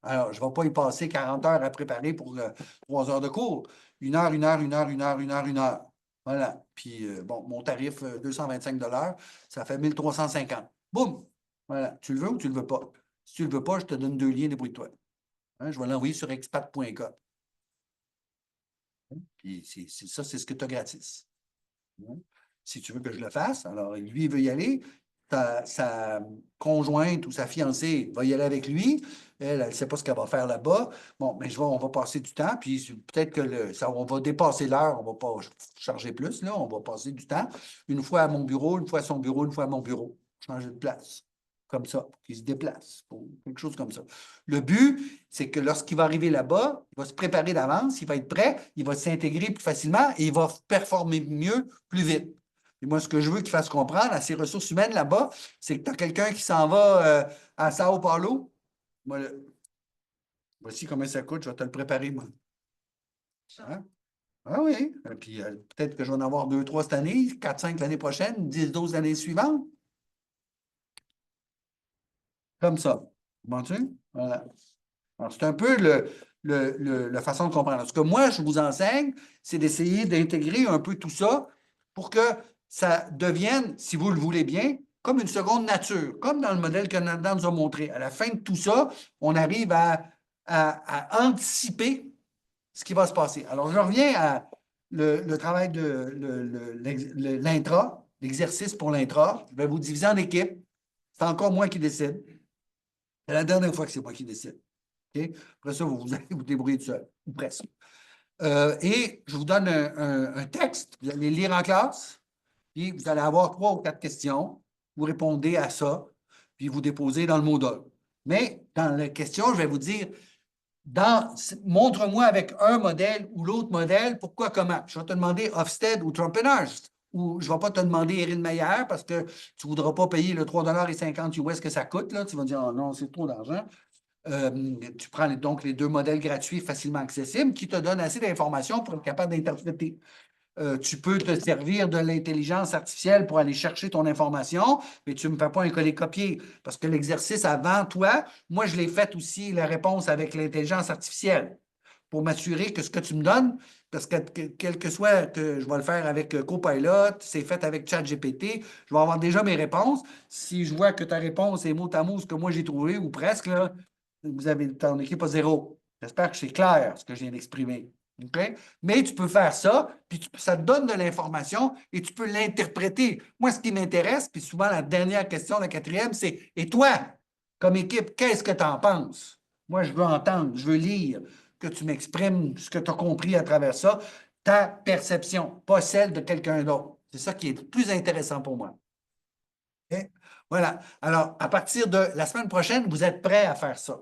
Alors, je ne vais pas y passer 40 heures à préparer pour 3 heures de cours. 1 heure, 1 heure, 1 heure, 1 heure, 1 heure, 1 heure. Voilà. Puis, bon, mon tarif, 225 $, ça fait 1350. Boum! Voilà. Tu le veux ou tu ne le veux pas? Si tu ne le veux pas, je te donne 2 liens, débrouille-toi. Hein, je vais l'envoyer sur expat.com. Puis, ça, c'est ce que tu as gratis. Hein? Si tu veux que je le fasse, alors lui, il veut y aller. Sa conjointe ou sa fiancée va y aller avec lui. Elle ne sait pas ce qu'elle va faire là-bas. Bon, mais on va passer du temps, puis peut-être que on va dépasser l'heure, on ne va pas charger plus, là, on va passer du temps. Une fois à mon bureau, une fois à son bureau, une fois à mon bureau. Changer de place. Comme ça, qu'il se déplace, quelque chose comme ça. Le but, c'est que lorsqu'il va arriver là-bas, il va se préparer d'avance, il va être prêt, il va s'intégrer plus facilement et il va performer mieux, plus vite. Et moi, ce que je veux qu'il fasse comprendre à ses ressources humaines là-bas, c'est que tu as quelqu'un qui s'en va à Sao Paulo. Moi, voici combien ça coûte, je vais te le préparer, moi. Hein? Ah oui. Puis peut-être que je vais en avoir 2, 3 cette année, 4, 5 l'année prochaine, 10, 12 l'année suivante. Comme ça. Comprends-tu? Voilà. Alors, c'est un peu la façon de comprendre. Ce que moi, je vous enseigne, c'est d'essayer d'intégrer un peu tout ça pour que ça devienne, si vous le voulez bien, comme une seconde nature, comme dans le modèle que Nathan nous a montré. À la fin de tout ça, on arrive à anticiper ce qui va se passer. Alors, je reviens à le travail de l'intra, l'exercice pour l'intra. Je vais vous diviser en équipes. C'est encore moi qui décide. C'est la dernière fois que c'est moi qui décide. Okay? Après ça, vous allez vous débrouiller tout seul, ou presque. Et je vous donne un texte, vous allez lire en classe, puis vous allez avoir 3 ou 4 questions. Vous répondez à ça, puis vous déposez dans le Moodle. Mais dans la question, je vais vous dire, montre-moi avec un modèle ou l'autre modèle, pourquoi, comment. Je vais te demander Ofsted ou Trumpenhurst, ou je ne vais pas te demander Erin Meyer parce que tu ne voudras pas payer le 3,50 $ US que ça coûte. Là. Tu vas dire, oh non, c'est trop d'argent. Tu prends donc les 2 modèles gratuits facilement accessibles qui te donnent assez d'informations pour être capable d'interpréter. Tu peux te servir de l'intelligence artificielle pour aller chercher ton information, mais tu ne me fais pas un coller-copier parce que l'exercice avant toi, moi, je l'ai fait aussi, la réponse avec l'intelligence artificielle pour m'assurer que ce que tu me donnes, parce que quel que soit que je vais le faire avec Copilot, c'est fait avec ChatGPT, je vais avoir déjà mes réponses. Si je vois que ta réponse est mot à mot ce que moi j'ai trouvé ou presque, là, vous avez ton équipe à 0. J'espère que c'est clair ce que je viens d'exprimer. Okay? Mais tu peux faire ça, puis ça te donne de l'information et tu peux l'interpréter. Moi, ce qui m'intéresse, puis souvent la dernière question, la 4e, c'est « Et toi, comme équipe, qu'est-ce que tu en penses? » Moi, je veux entendre, je veux lire, que tu m'exprimes ce que tu as compris à travers ça, ta perception, pas celle de quelqu'un d'autre. C'est ça qui est le plus intéressant pour moi. Okay? Voilà. Alors, à partir de la semaine prochaine, vous êtes prêts à faire ça.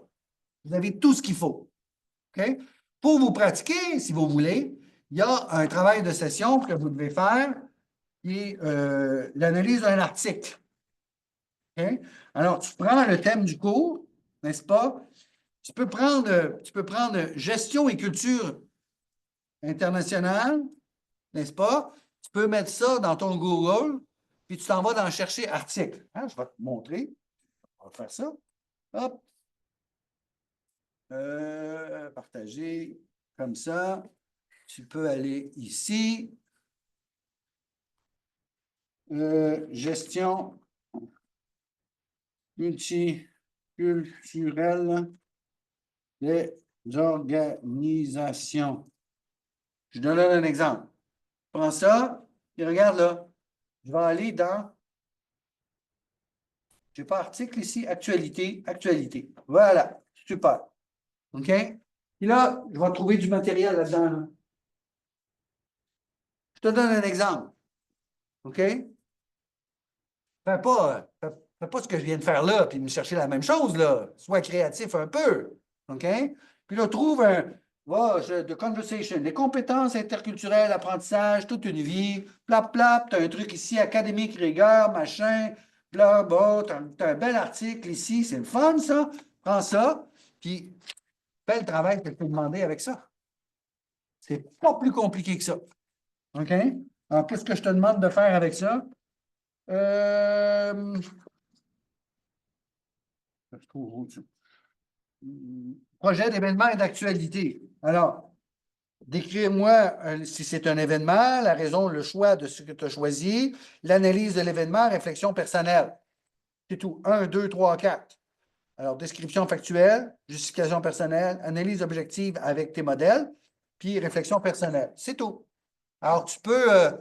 Vous avez tout ce qu'il faut. Okay? Pour vous pratiquer, si vous voulez, il y a un travail de session que vous devez faire qui est l'analyse d'un article. Okay? Alors, tu prends le thème du cours, n'est-ce pas? Tu peux prendre gestion et culture internationale, n'est-ce pas? Tu peux mettre ça dans ton Google, puis tu t'en vas dans chercher article. Hein, je vais te montrer. On va faire ça. Hop. Partager comme ça. Tu peux aller ici. Gestion multiculturelle des organisations. Je donne un exemple. Prends ça et regarde là. Je vais aller dans. Je n'ai pas article ici, actualité, actualité. Voilà, super. OK? Et là, je vais trouver du matériel là-dedans. Là. Je te donne un exemple. OK? Fais pas ce que je viens de faire là, puis me chercher la même chose, là. Sois créatif un peu. OK? Puis là, trouve de conversation, les compétences interculturelles, apprentissage, toute une vie, plap, plap, tu as un truc ici, académique, rigueur, machin, bla, bla, tu as un bel article ici, c'est le fun, ça. Prends ça, puis fais le travail que je peux demander avec ça. C'est pas plus compliqué que ça. OK? Alors, qu'est-ce que je te demande de faire avec ça? Je trouve où, projet d'événement et d'actualité. Alors, décrire-moi si c'est un événement, la raison, le choix de ce que tu as choisi, l'analyse de l'événement, réflexion personnelle. C'est tout. 1, 2, 3, 4. Alors, description factuelle, justification personnelle, analyse objective avec tes modèles, puis réflexion personnelle. C'est tout. Alors, tu peux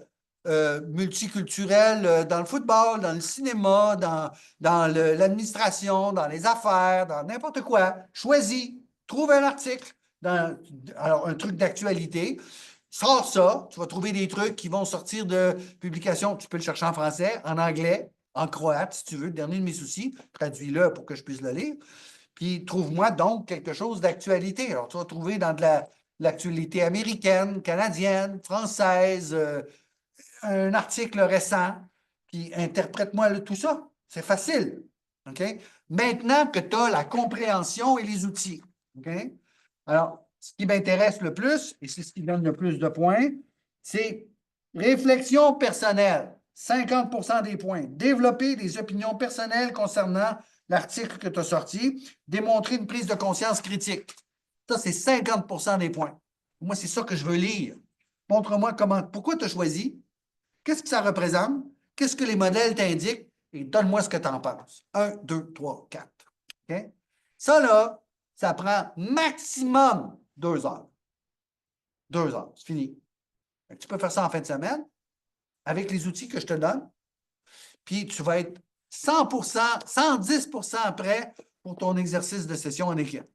multiculturel dans le football, dans le cinéma, dans l'administration, dans les affaires, dans n'importe quoi. Choisis, trouve un article, alors un truc d'actualité. Sors ça, tu vas trouver des trucs qui vont sortir de publications. Tu peux le chercher en français, en anglais, en croate, si tu veux. Le dernier de mes soucis, traduis-le pour que je puisse le lire. Puis trouve-moi donc quelque chose d'actualité. Alors, tu vas trouver dans de l'actualité américaine, canadienne, française, un article récent, puis interprète-moi tout ça. C'est facile. OK? Maintenant que tu as la compréhension et les outils. OK? Alors, ce qui m'intéresse le plus, et c'est ce qui donne le plus de points, c'est réflexion personnelle. 50% des points. Développer des opinions personnelles concernant l'article que tu as sorti. Démontrer une prise de conscience critique. Ça, c'est 50% des points. Moi, c'est ça que je veux lire. Montre-moi comment, pourquoi tu as choisi, qu'est-ce que ça représente, qu'est-ce que les modèles t'indiquent, et donne-moi ce que tu en penses. 1, 2, 3, 4. OK? Ça, là, ça prend maximum 2 heures. 2 heures, c'est fini. Tu peux faire ça en fin de semaine avec les outils que je te donne, puis tu vas être 100%, 110% prêt pour ton exercice de session en équipe.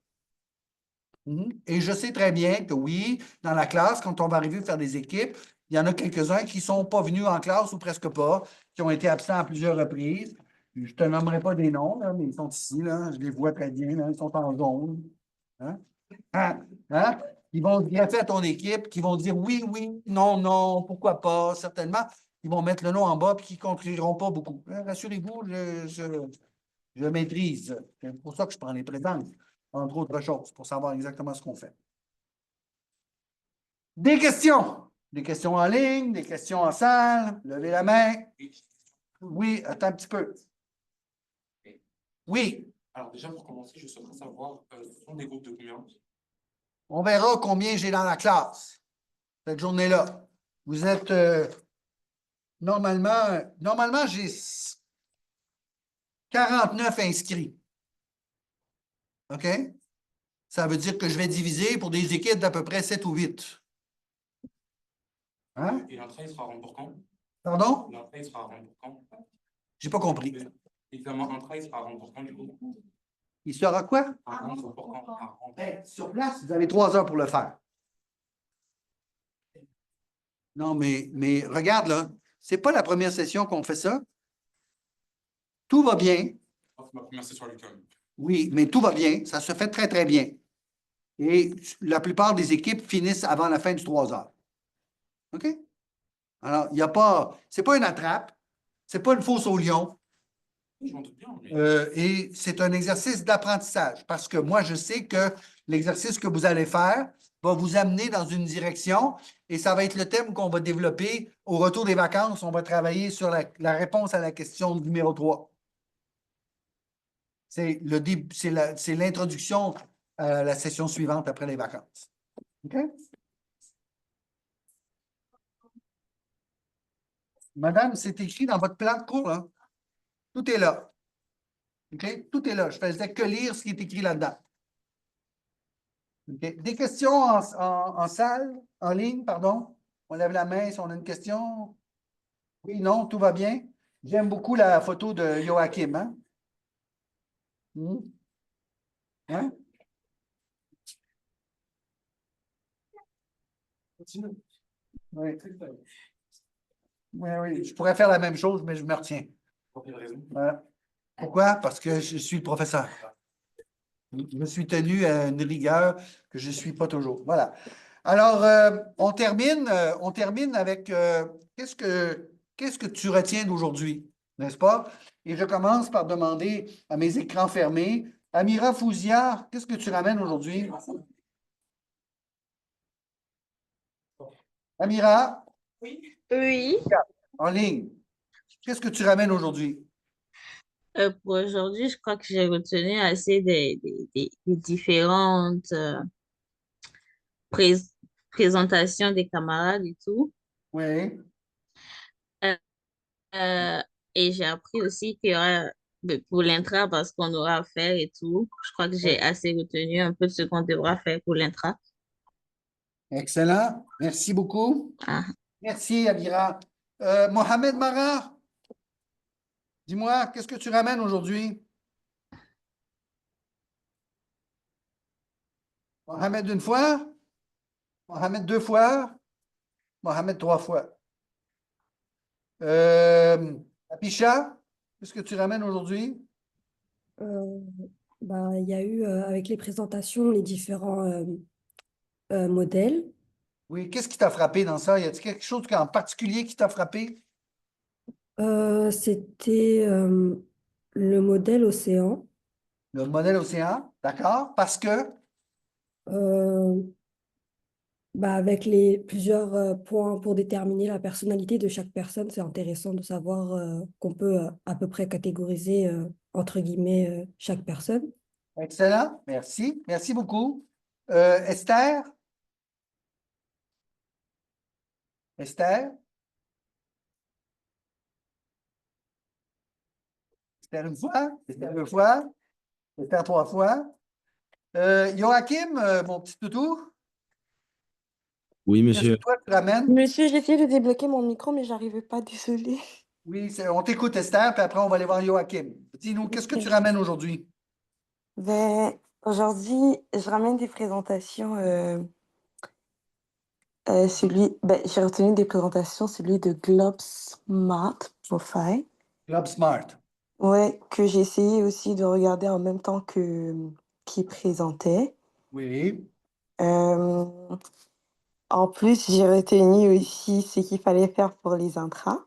Et je sais très bien que oui, dans la classe, quand on va arriver à faire des équipes, il y en a quelques-uns qui ne sont pas venus en classe ou presque pas, qui ont été absents à plusieurs reprises. Je ne te nommerai pas des noms, là, mais ils sont ici, là, je les vois très bien, là, ils sont en jaune. Hein? Hein? Ils vont se greffer à ton équipe, qui vont dire oui, oui, non, non, pourquoi pas, certainement. Ils vont mettre le nom en bas et qui ne contribueront pas beaucoup. Rassurez-vous, je maîtrise. C'est pour ça que je prends les présences, entre autres choses, pour savoir exactement ce qu'on fait. Des questions? Des questions en ligne, des questions en salle. Levez la main. Oui, attends un petit peu. Oui. Alors déjà, pour commencer, je souhaiterais savoir, ce sont des groupes de combien? On verra combien j'ai dans la classe cette journée-là. Vous êtes normalement, j'ai 49 inscrits. OK? Ça veut dire que je vais diviser pour des équipes d'à peu près 7 ou 8. Hein? Et l'entrée sera rend pour quand? Pardon? L'entrée sera rend pour quand? J'ai pas compris. L'examen entrée sera rend pour quand du coup? Il sera quoi? Rendre pour quand? Sur place, vous avez 3 heures pour le faire. Non, mais regarde là, c'est pas la première session qu'on fait ça. Tout va bien. C'est ma première session à l'école. Oui, mais tout va bien. Ça se fait très, très bien. Et la plupart des équipes finissent avant la fin du 3 heures. OK? Alors, il n'y a pas. C'est pas une attrape. C'est pas une fosse au lion. J'en doute bien, mais... Et c'est un exercice d'apprentissage parce que moi, je sais que l'exercice que vous allez faire va vous amener dans une direction et ça va être le thème qu'on va développer au retour des vacances. On va travailler sur la réponse à la question numéro 3. C'est l'introduction à la session suivante après les vacances. OK? Madame, c'est écrit dans votre plan de cours, là. Tout est là. OK? Tout est là. Je faisais que lire ce qui est écrit là-dedans. OK? Des questions en salle, en ligne, pardon? On lève la main si on a une question. Oui, non, tout va bien. J'aime beaucoup la photo de Joachim, hein? Hein? Oui. Oui, je pourrais faire la même chose, mais je me retiens. Pour quelle raison? Voilà. Pourquoi? Parce que je suis le professeur. Je me suis tenu à une rigueur que je ne suis pas toujours. Voilà. Alors, on termine avec qu'est-ce que tu retiens d'aujourd'hui, n'est-ce pas? Et je commence par demander à mes écrans fermés, Amira Fouzia, qu'est-ce que tu ramènes aujourd'hui? Amira? Oui. En ligne. Qu'est-ce que tu ramènes aujourd'hui? Pour aujourd'hui, je crois que j'ai retenu assez des différentes prés- présentations des camarades et tout. Oui. Euh, euh, et j'ai appris aussi qu'il y aura pour l'intra parce qu'on aura à faire et tout. Je crois que j'ai Oui. assez retenu un peu de ce qu'on devra faire pour l'intra. Excellent. Merci beaucoup. Ah. Merci, Avira. Mohamed Mara, dis-moi, qu'est-ce que tu ramènes aujourd'hui? Mohamed une fois? Mohamed deux fois? Mohamed trois fois. Apisha, qu'est-ce que tu ramènes aujourd'hui? Euh, il y a eu avec les présentations les différents modèles. Oui, qu'est-ce qui t'a frappé dans ça? Y a-t-il quelque chose en particulier qui t'a frappé? C'était le modèle océan. Le modèle océan, d'accord? Parce que, euh, avec les plusieurs points pour déterminer la personnalité de chaque personne, c'est intéressant de savoir qu'on peut à peu près catégoriser entre guillemets chaque personne. excellent, merci, merci beaucoup. Esther? Esther? Esther une fois? Esther deux fois? Esther trois fois? Joachim, mon petit toutou, Oui, qu'est-ce que monsieur. toi tu ramènes? Monsieur, j'ai essayé de débloquer mon micro, mais j'arrivais pas, désolée. Oui, on t'écoute, Esther, puis après on va aller voir Joachim. Dis-nous, qu'est-ce que tu ramènes aujourd'hui? Aujourd'hui, je ramène des présentations. J'ai retenu des présentations, celui de Globe Smart Profile. Club Smart. Ouais, que j'ai essayé aussi de regarder en même temps que qui présentait. Oui, Euh, En plus, j'ai retenu aussi ce qu'il fallait faire pour les intras.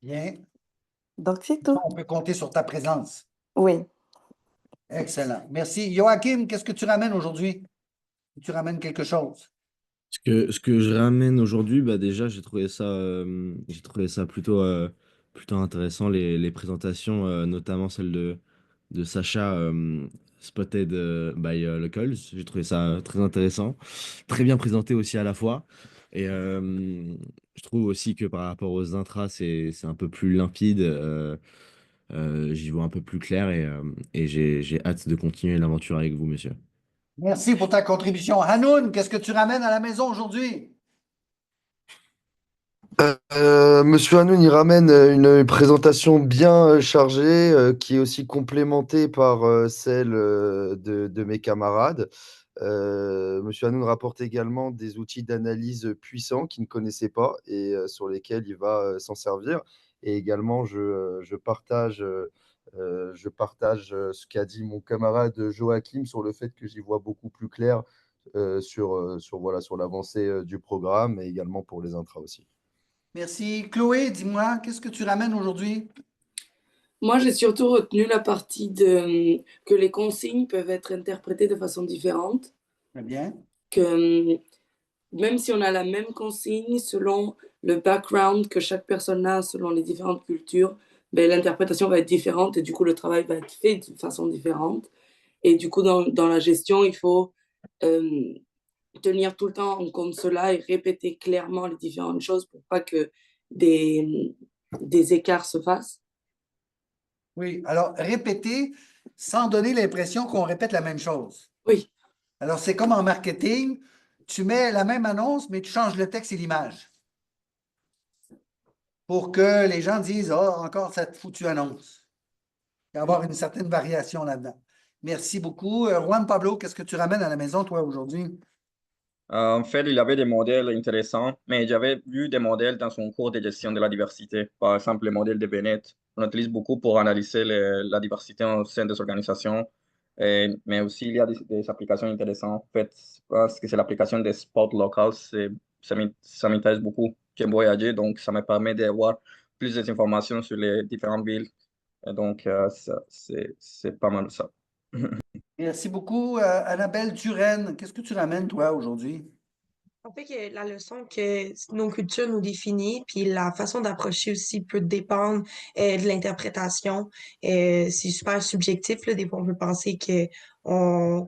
bien. Donc, c'est tout. On peut compter sur ta présence. Oui. Excellent. Merci. Joachim, qu'est-ce que tu ramènes aujourd'hui? Tu ramènes quelque chose? Ce que je ramène aujourd'hui, déjà, j'ai trouvé ça plutôt intéressant, les présentations, notamment celle de Sacha Spotted by Locals. J'ai trouvé ça très intéressant, très bien présenté aussi à la fois. Et je trouve aussi que par rapport aux intras, c'est un peu plus limpide. J'y vois un peu plus clair et j'ai hâte de continuer l'aventure avec vous, monsieur. Merci pour ta contribution. Hanoun, qu'est-ce que tu ramènes à la maison aujourd'hui? Monsieur Hanoun, il ramène une présentation bien chargée, qui est aussi complémentée par celle de mes camarades. Monsieur Hanoun rapporte également des outils d'analyse puissants qu'il ne connaissait pas et sur lesquels il va s'en servir. Et également, je partage ce qu'a dit mon camarade Joachim sur le fait que j'y vois beaucoup plus clair sur l'avancée du programme et également pour les intras aussi. Merci. Chloé, dis-moi, qu'est-ce que tu ramènes aujourd'hui? Moi, j'ai surtout retenu la partie que les consignes peuvent être interprétées de façon différente, Très bien. que même si on a la même consigne, selon le background que chaque personne a, selon les différentes cultures, l'interprétation va être différente et du coup, le travail va être fait de façon différente. Et du coup, dans la gestion, il faut euh, tenir tout le temps en compte cela et répéter clairement les différentes choses pour pas que des écarts se fassent. Oui, alors répéter sans donner l'impression qu'on répète la même chose. Oui. Alors, c'est comme en marketing, tu mets la même annonce, mais tu changes le texte et l'image pour que les gens disent, ah, encore cette foutue annonce. Et avoir une certaine variation là-dedans. Merci beaucoup. Juan Pablo, qu'est-ce que tu ramènes à la maison, toi, aujourd'hui? En fait, il avait des modèles intéressants, mais j'avais vu des modèles dans son cours de gestion de la diversité. Par exemple, le modèle de Bennett. On l'utilise beaucoup pour analyser la diversité au sein des organisations, mais aussi il y a des applications intéressantes. En fait, je pense que c'est l'application de Spot Locals. Ça m'intéresse beaucoup. J'aime voyager, donc ça me permet d'avoir plus d'informations sur les différentes villes. Et donc, c'est pas mal ça. Merci beaucoup. Annabelle Turenne, qu'est-ce que tu ramènes, toi, aujourd'hui? En fait, que la leçon que nos cultures nous définissent, puis la façon d'approcher aussi peut dépendre de l'interprétation. C'est super subjectif, là. Des fois, on peut penser que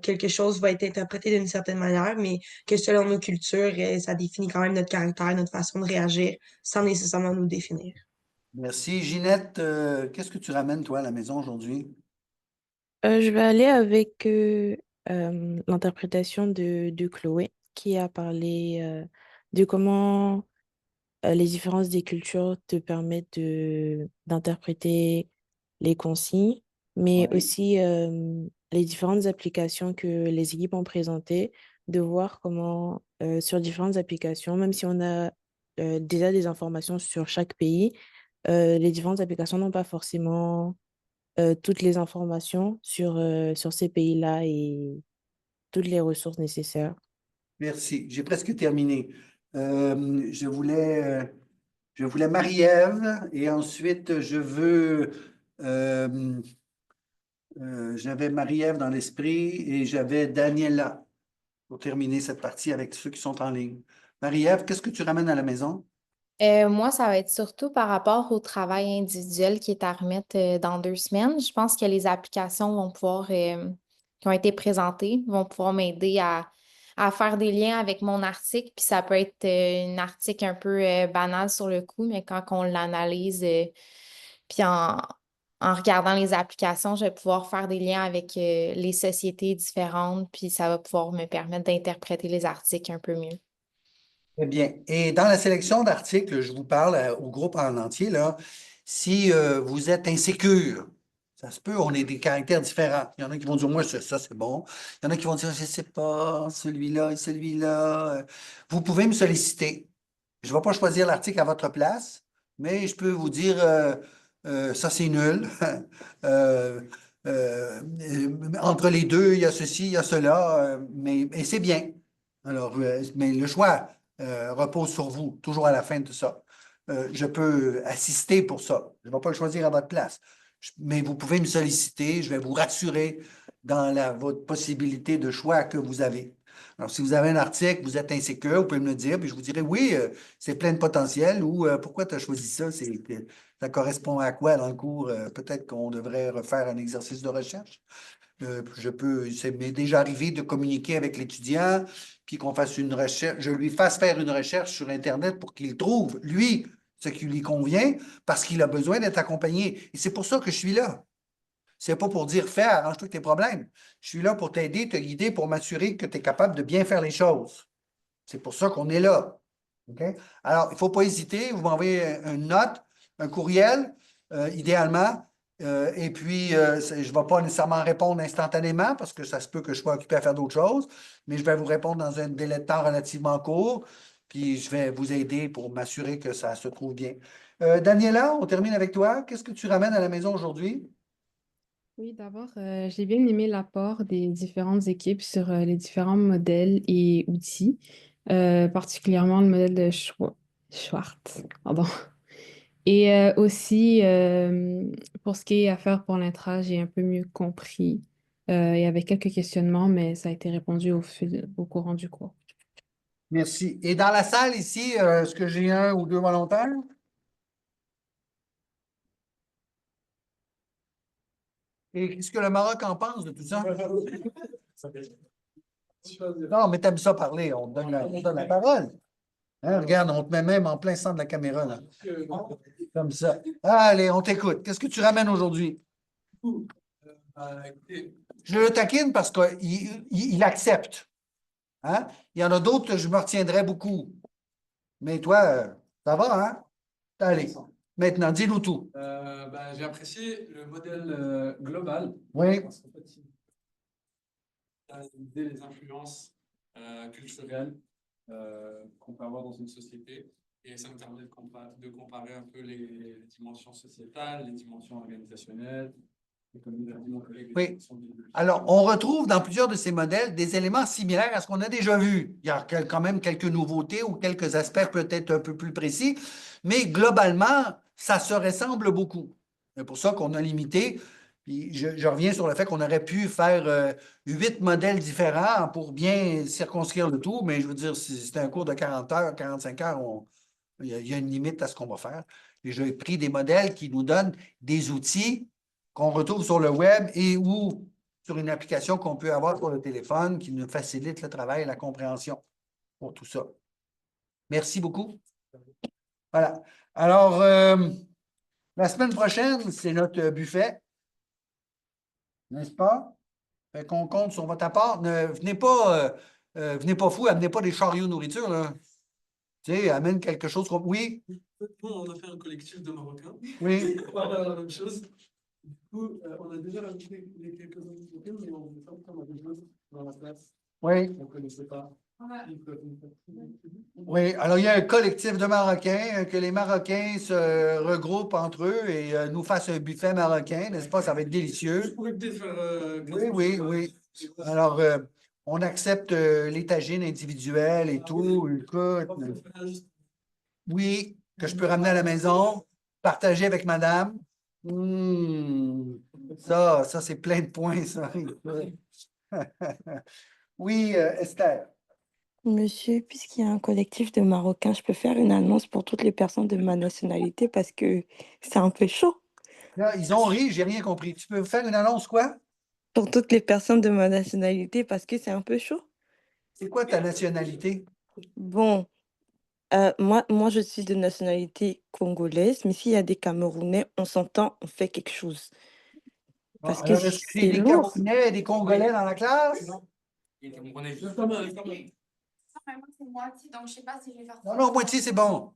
quelque chose va être interprété d'une certaine manière, mais que selon nos cultures, ça définit quand même notre caractère, notre façon de réagir, sans nécessairement nous définir. Merci. Ginette, qu'est-ce que tu ramènes, toi, à la maison aujourd'hui? Je vais aller avec l'interprétation de Chloé, qui a parlé de comment les différences des cultures te permettent d'interpréter les consignes, mais Ouais. aussi les différentes applications que les équipes ont présentées, de voir comment sur différentes applications, même si on a déjà des informations sur chaque pays, les différentes applications n'ont pas forcément toutes les informations sur ces pays-là et toutes les ressources nécessaires. Merci. J'ai presque terminé. Je voulais Marie-Ève et ensuite j'avais Marie-Ève dans l'esprit et j'avais Daniela pour terminer cette partie avec ceux qui sont en ligne. Marie-Ève, qu'est-ce que tu ramènes à la maison? Moi, ça va être surtout par rapport au travail individuel qui est à remettre dans 2 semaines. Je pense que les applications vont pouvoir, qui ont été présentées, vont pouvoir m'aider à faire des liens avec mon article. Puis ça peut être un article un peu banal sur le coup, mais quand on l'analyse, puis en regardant les applications, je vais pouvoir faire des liens avec les sociétés différentes, puis ça va pouvoir me permettre d'interpréter les articles un peu mieux. Très bien. Et dans la sélection d'articles, je vous parle au groupe en entier, là, si vous êtes insécure, ça se peut, on est des caractères différents. Il y en a qui vont dire, moi, ça, c'est bon. Il y en a qui vont dire, je ne sais pas, celui-là et celui-là. Vous pouvez me solliciter. Je ne vais pas choisir l'article à votre place, mais je peux vous dire, ça, c'est nul. Euh, Entre les deux, il y a ceci, il y a cela, mais c'est bien. Alors, mais le choix repose sur vous, toujours à la fin de ça. Je peux assister pour ça. Je ne vais pas le choisir à votre place. Mais vous pouvez me solliciter, je vais vous rassurer dans votre possibilité de choix que vous avez. Alors, si vous avez un article, vous êtes insécure, vous pouvez me le dire, puis je vous dirai, oui, c'est plein de potentiel, ou pourquoi tu as choisi ça? Ça correspond à quoi dans le cours? Peut-être qu'on devrait refaire un exercice de recherche. Ça m'est déjà arrivé de communiquer avec l'étudiant, puis qu'on fasse une recherche, je lui fasse faire une recherche sur Internet pour qu'il trouve, lui, ce qui lui convient, parce qu'il a besoin d'être accompagné. Et c'est pour ça que je suis là. C'est pas pour dire fais, arrange-toi avec tes problèmes. Je suis là pour t'aider, te guider, pour m'assurer que tu es capable de bien faire les choses. C'est pour ça qu'on est là. OK? Alors, il ne faut pas hésiter. Vous m'envoyez une note, un courriel, idéalement. Et puis, je ne vais pas nécessairement répondre instantanément parce que ça se peut que je sois occupé à faire d'autres choses, mais je vais vous répondre dans un délai de temps relativement court. Puis, je vais vous aider pour m'assurer que ça se trouve bien. Daniela, on termine avec toi. Qu'est-ce que tu ramènes à la maison aujourd'hui? Oui, d'abord, j'ai bien aimé l'apport des différentes équipes sur les différents modèles et outils, particulièrement le modèle de Schwartz. Pardon. Et aussi, pour ce qui est à faire pour l'intra, j'ai un peu mieux compris. Il y avait quelques questionnements, mais ça a été répondu au courant du cours. Merci. Et dans la salle ici, est-ce que j'ai un ou deux volontaires? Et qu'est-ce que le Maroc en pense de tout ça? Non, mais t'aimes ça parler, on te donne la parole. Hein, regarde, on te met même en plein centre de la caméra, là. Comme ça. Allez, on t'écoute. Qu'est-ce que tu ramènes aujourd'hui? Je le taquine parce qu'il accepte. Hein? Il y en a d'autres que je me retiendrai beaucoup. Mais toi, ça va, hein? Allez, maintenant, dis-nous tout. J'ai apprécié le modèle global. Oui. Parce qu'en fait, il a analysé les influences culturelles qu'on peut avoir dans une société. Et ça me permet de comparer un peu les dimensions sociétales, les dimensions organisationnelles. Et comme il a dit mon collègue, les Oui. dimensions biologiques. Alors, on retrouve dans plusieurs de ces modèles des éléments similaires à ce qu'on a déjà vu. Il y a quand même quelques nouveautés ou quelques aspects peut-être un peu plus précis, mais globalement, ça se ressemble beaucoup. C'est pour ça qu'on a limité Puis je reviens sur le fait qu'on aurait pu faire 8 modèles différents pour bien circonscrire le tout, mais je veux dire, si c'était un cours de 40 heures, 45 heures, il y a une limite à ce qu'on va faire. Et j'ai pris des modèles qui nous donnent des outils qu'on retrouve sur le web et ou sur une application qu'on peut avoir sur le téléphone qui nous facilite le travail et la compréhension pour tout ça. Merci beaucoup. Voilà. Alors, la semaine prochaine, c'est notre buffet. N'est-ce pas? Fait qu'on compte sur votre apport. Venez pas fou, amenez pas des chariots de nourriture, là. Tu sais, amène quelque chose comme. Oui, Nous, on a fait un collectif de Marocains. Oui. On va faire la même chose. Du coup, on a déjà rajouté les quelques autres Marocains, mais on veut pas qu'on a des choses dans la classe. Oui. On ne connaissait pas. oui. Alors, il y a un collectif de Marocains, que les Marocains se regroupent entre eux et nous fassent un buffet marocain, n'est-ce pas? Ça va être délicieux. Je pourrais peut-être faire. Oui. Alors, on accepte les tagines individuelles et tout. Écoute, oui, que je peux ramener à la maison, partager avec madame. Ça, c'est plein de points, ça. Oui, Esther. Monsieur, puisqu'il y a un collectif de Marocains, je peux faire une annonce pour toutes les personnes de ma nationalité parce que c'est un peu chaud. Là, ils ont ri, j'ai rien compris. Tu peux faire une annonce, quoi? Pour toutes les personnes de ma nationalité parce que c'est un peu chaud. C'est quoi ta nationalité? Bon, moi, je suis de nationalité congolaise, mais s'il y a des Camerounais, on s'entend, on fait quelque chose. Bon, Parce que alors, est-ce qu'il y a c'est des lourd. Camerounais et des Congolais dans la classe? C'est moitié, donc je sais pas si je vais faire Non, moitié, c'est bon.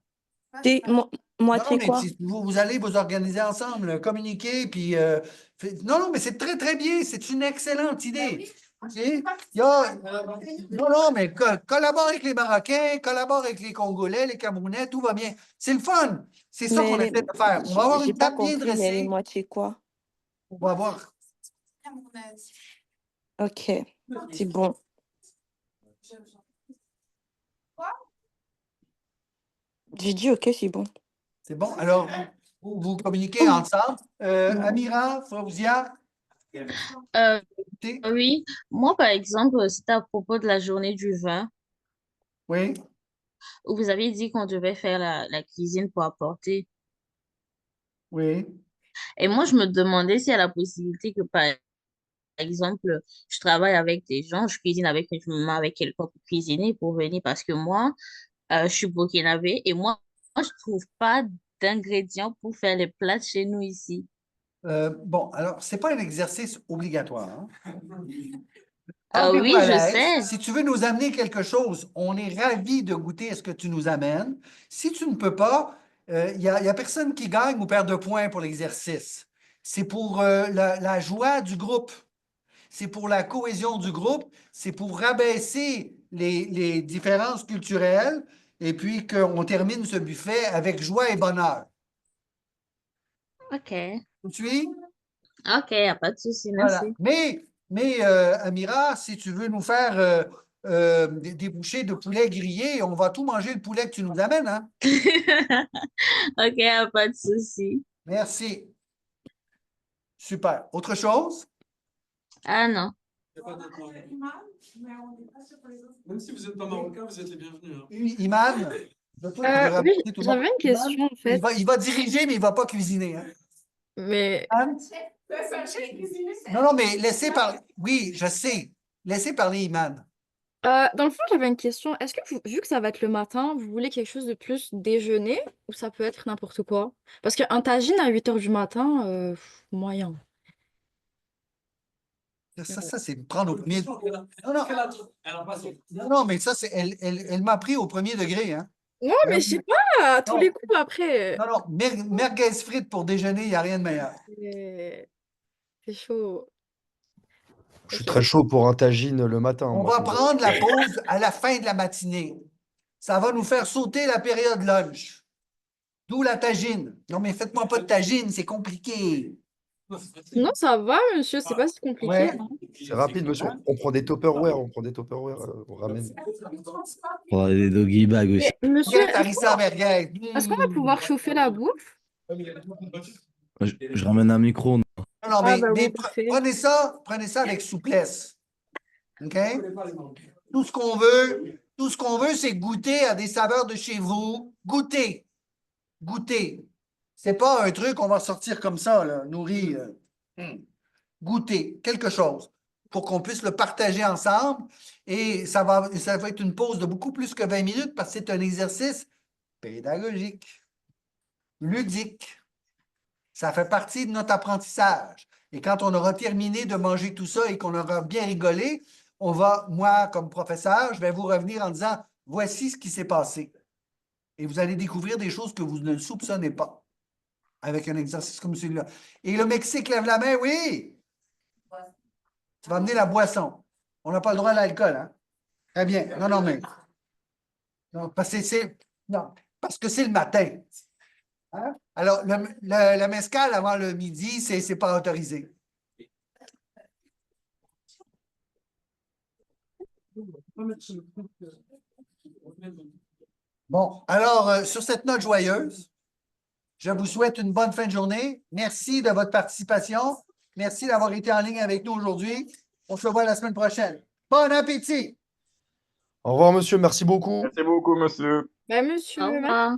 Mo- Non, moitié mais quoi? vous allez vous organiser ensemble, communiquer, puis... non, mais c'est très, très bien. C'est une excellente idée. OK? Non, mais collabore avec les Marocains, collabore avec les Congolais, les Camerounais, tout va bien. C'est le fun. C'est ça qu'on Mais essaie de faire. On va avoir j'ai une pas table bien compris, mais les dressée. moitiés quoi? On va avoir... Ok, c'est bon. J'ai dit ok, c'est bon. C'est bon. Alors, vous communiquez ensemble. Amira, Fauzia? Oui, moi par exemple, c'était à propos de la journée du vin, Oui. où vous avez dit qu'on devait faire la cuisine pour apporter. Oui. Et moi, je me demandais s'il y a la possibilité que, par exemple, je travaille avec des gens, je cuisine avec, je me mets avec quelqu'un pour cuisiner, pour venir, parce que moi, je suis burkinabé et moi, je trouve pas d'ingrédients pour faire les plats de chez nous ici. Bon, alors, c'est pas un exercice obligatoire. Hein? Oui, Sens-toi à je l'aise. sais. Si tu veux nous amener quelque chose, on est ravis de goûter à ce que tu nous amènes. Si tu ne peux pas, il y a personne qui gagne ou perd de points pour l'exercice. C'est pour la joie du groupe. C'est pour la cohésion du groupe. C'est pour rabaisser les différences culturelles et puis qu'on termine ce buffet avec joie et bonheur. OK. Tu suis? OK, y a pas de souci, Voilà. merci. Mais Amira, si tu veux nous faire des bouchées de poulet grillé, on va tout manger le poulet que tu nous amènes, hein? OK, y a pas de souci. Merci. Super. Autre chose? Ah non. Il y a pas d'autres Marocains. Même si vous n'êtes pas marocain, vous êtes les bienvenus. Hein. Iman? Oui, j'avais une question en fait. Il va diriger, mais il ne va pas cuisiner. Hein? Mais Iman? Non, mais laissez parler. Oui, je sais. Laissez parler Iman. dans le fond, j'avais une question. Est-ce que vu que ça va être le matin, vous voulez quelque chose de plus déjeuner ou ça peut être n'importe quoi? Parce qu'un tagine à 8 h du matin, moyen. Ça c'est prendre au premier. Non, mais ça, elle m'a pris au premier degré. Hein? Ouais, mais je sais pas, à tous les coups après. Non, merguez frites pour déjeuner, il n'y a rien de meilleur. C'est chaud. Je suis très chaud pour un tagine le matin. On moi, va prendre la pause à la fin de la matinée. Ça va nous faire sauter la période lunch. D'où la tagine. Non, mais faites-moi pas de tagine, c'est compliqué. Non, ça va, monsieur, c'est pas si compliqué. Ouais. Hein. C'est rapide, monsieur. On prend des Tupperware, on ramène. On a des doggy bags aussi. Mais, monsieur, est-ce qu'on va pouvoir chauffer la bouffe? Je ramène un micro. Non, Ah, mais, ben oui, mais parfait. prenez ça avec souplesse. OK? Tout ce qu'on veut, c'est goûter à des saveurs de chez vous. Goûter. Goûter. C'est pas un truc qu'on va sortir comme ça, là, nourri. Goûter quelque chose pour qu'on puisse le partager ensemble. Et ça va être une pause de beaucoup plus que 20 minutes parce que c'est un exercice pédagogique, ludique. Ça fait partie de notre apprentissage. Et quand on aura terminé de manger tout ça et qu'on aura bien rigolé, moi, comme professeur, je vais vous revenir en disant, voici ce qui s'est passé. Et vous allez découvrir des choses que vous ne soupçonnez pas avec un exercice comme celui-là. Et le Mexique lève la main, oui. Tu vas amener la boisson. On n'a pas le droit à l'alcool, hein? Très bien. Non, mais. Non, parce que c'est le matin. Hein? Alors, le mezcal avant le midi, c'est pas autorisé. Bon, alors, sur cette note joyeuse, je vous souhaite une bonne fin de journée. Merci de votre participation. Merci d'avoir été en ligne avec nous aujourd'hui. On se revoit la semaine prochaine. Bon appétit! Au revoir, monsieur. Merci beaucoup. Merci beaucoup, monsieur. Ben, monsieur, Au revoir.